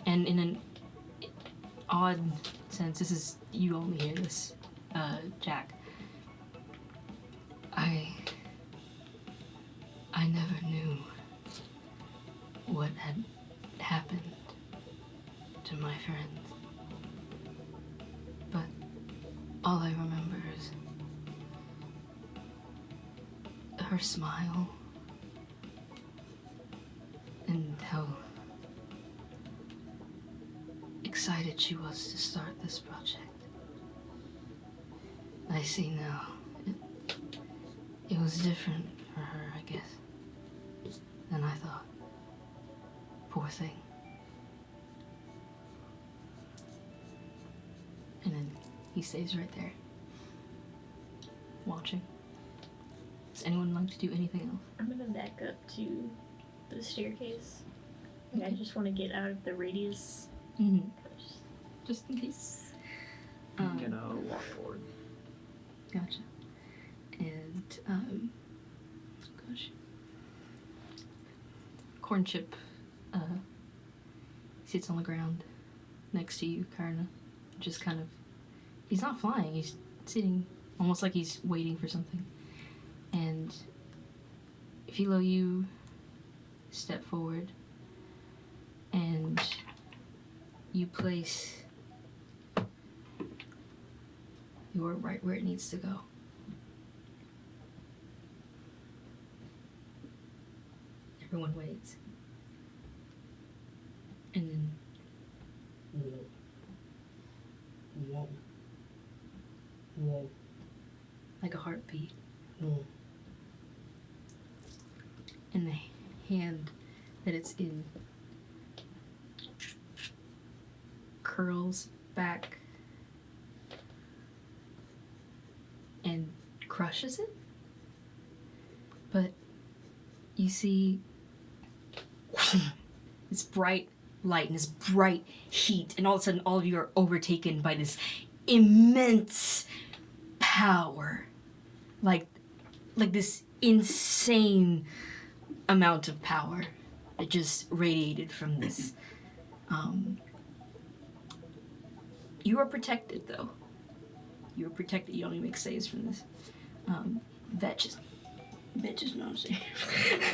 And in an odd sense, this is, you only hear this, Jack. I never knew what had happened to my friends. But all I remember is her smile and how excited she was to start this project. I see now. It was different for her, I guess, than I thought. Poor thing. And then he stays right there, watching. Does anyone like to do anything else? I'm gonna back up to the staircase. Like, I just want to get out of the radius. Mm-hmm. Just in case. I'm gonna walk forward. Gotcha. And, gosh. Cornchip, sits on the ground next to you, Karna. Just kind of, he's not flying, he's sitting almost like he's waiting for something. And Philo, you step forward and you place your right where it needs to go. Everyone waits. And then whoa. Whoa. Like a heartbeat. Whoa. And the hand that it's in curls back and crushes it But you see this bright light and this bright heat, and all of a sudden all of you are overtaken by this immense power. Like this insane amount of power that just radiated from this. You are protected, though. You are protected. You don't even make saves from this. Bitches, no, I'm saying.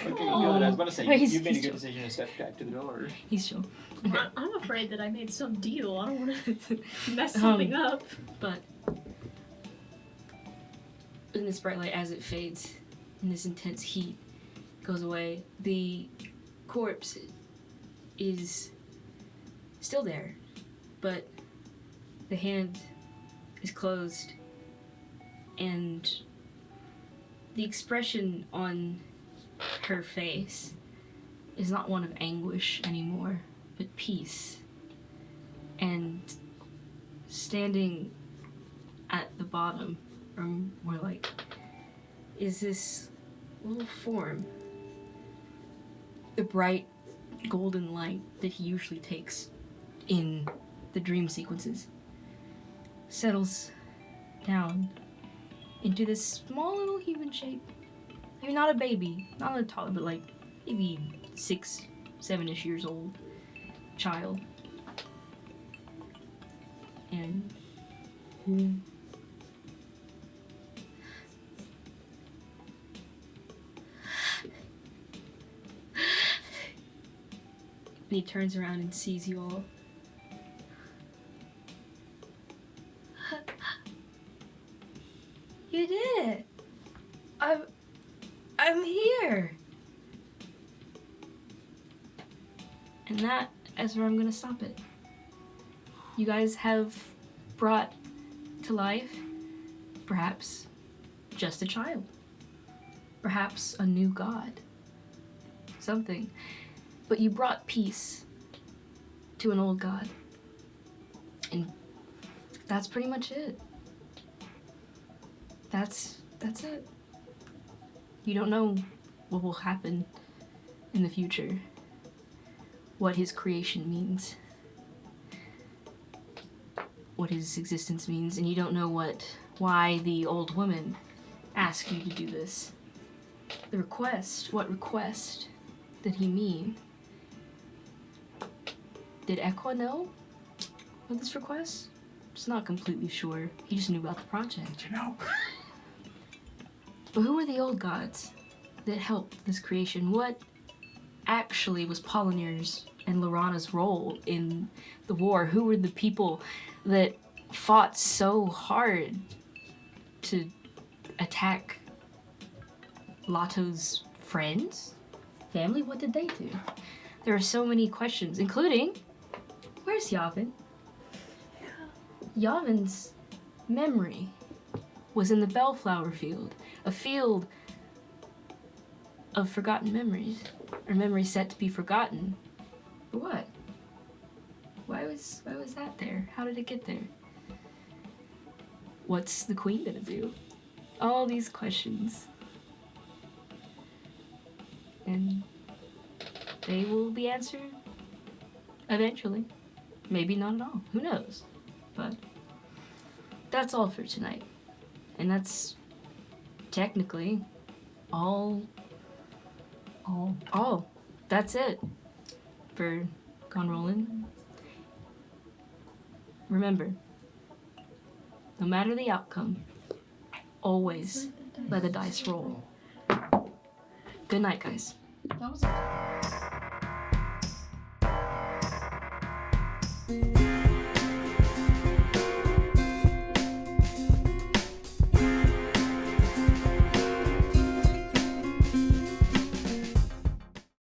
Okay, good. I was about to say, He's- you made a he's good decision to step back to the door. He's chill. I'm afraid that I made some deal. I don't want to mess something up. But in this bright light, as it fades, and this intense heat goes away, the corpse is still there, but the hand is closed, and the expression on her face is not one of anguish anymore, but peace. And standing at the bottom, or more like, is this little form. The bright golden light that he usually takes in the dream sequences settles down into this small little human shape. You're not a baby, not a toddler, but like maybe 6, 7-ish years old child. And he turns around and sees you all. You did it! I'm here! And that is where I'm gonna stop it. You guys have brought to life, perhaps, just a child. Perhaps a new god. Something. But you brought peace to an old god. And that's pretty much it. That's it. You don't know what will happen in the future. What his creation means. What his existence means, and you don't know why the old woman asked you to do this. What request did he mean? Did Equa know of this request? Just not completely sure. He just knew about the project. You know? But who were the old gods that helped this creation? What actually was Polynir's and Lorana's role in the war? Who were the people that fought so hard to attack Lato's friends? Family? What did they do? There are so many questions, including, where's Yavin? Yavin's memory was in the Bellflower Field, a field of forgotten memories, or memories set to be forgotten. For what? Why was that there? How did it get there? What's the queen gonna do? All these questions. And they will be answered eventually. Maybe not at all. Who knows? But that's all for tonight. And that's technically all. That's it for Gone Rollin'. Remember, no matter the outcome, always let the dice roll. Good night, guys. That was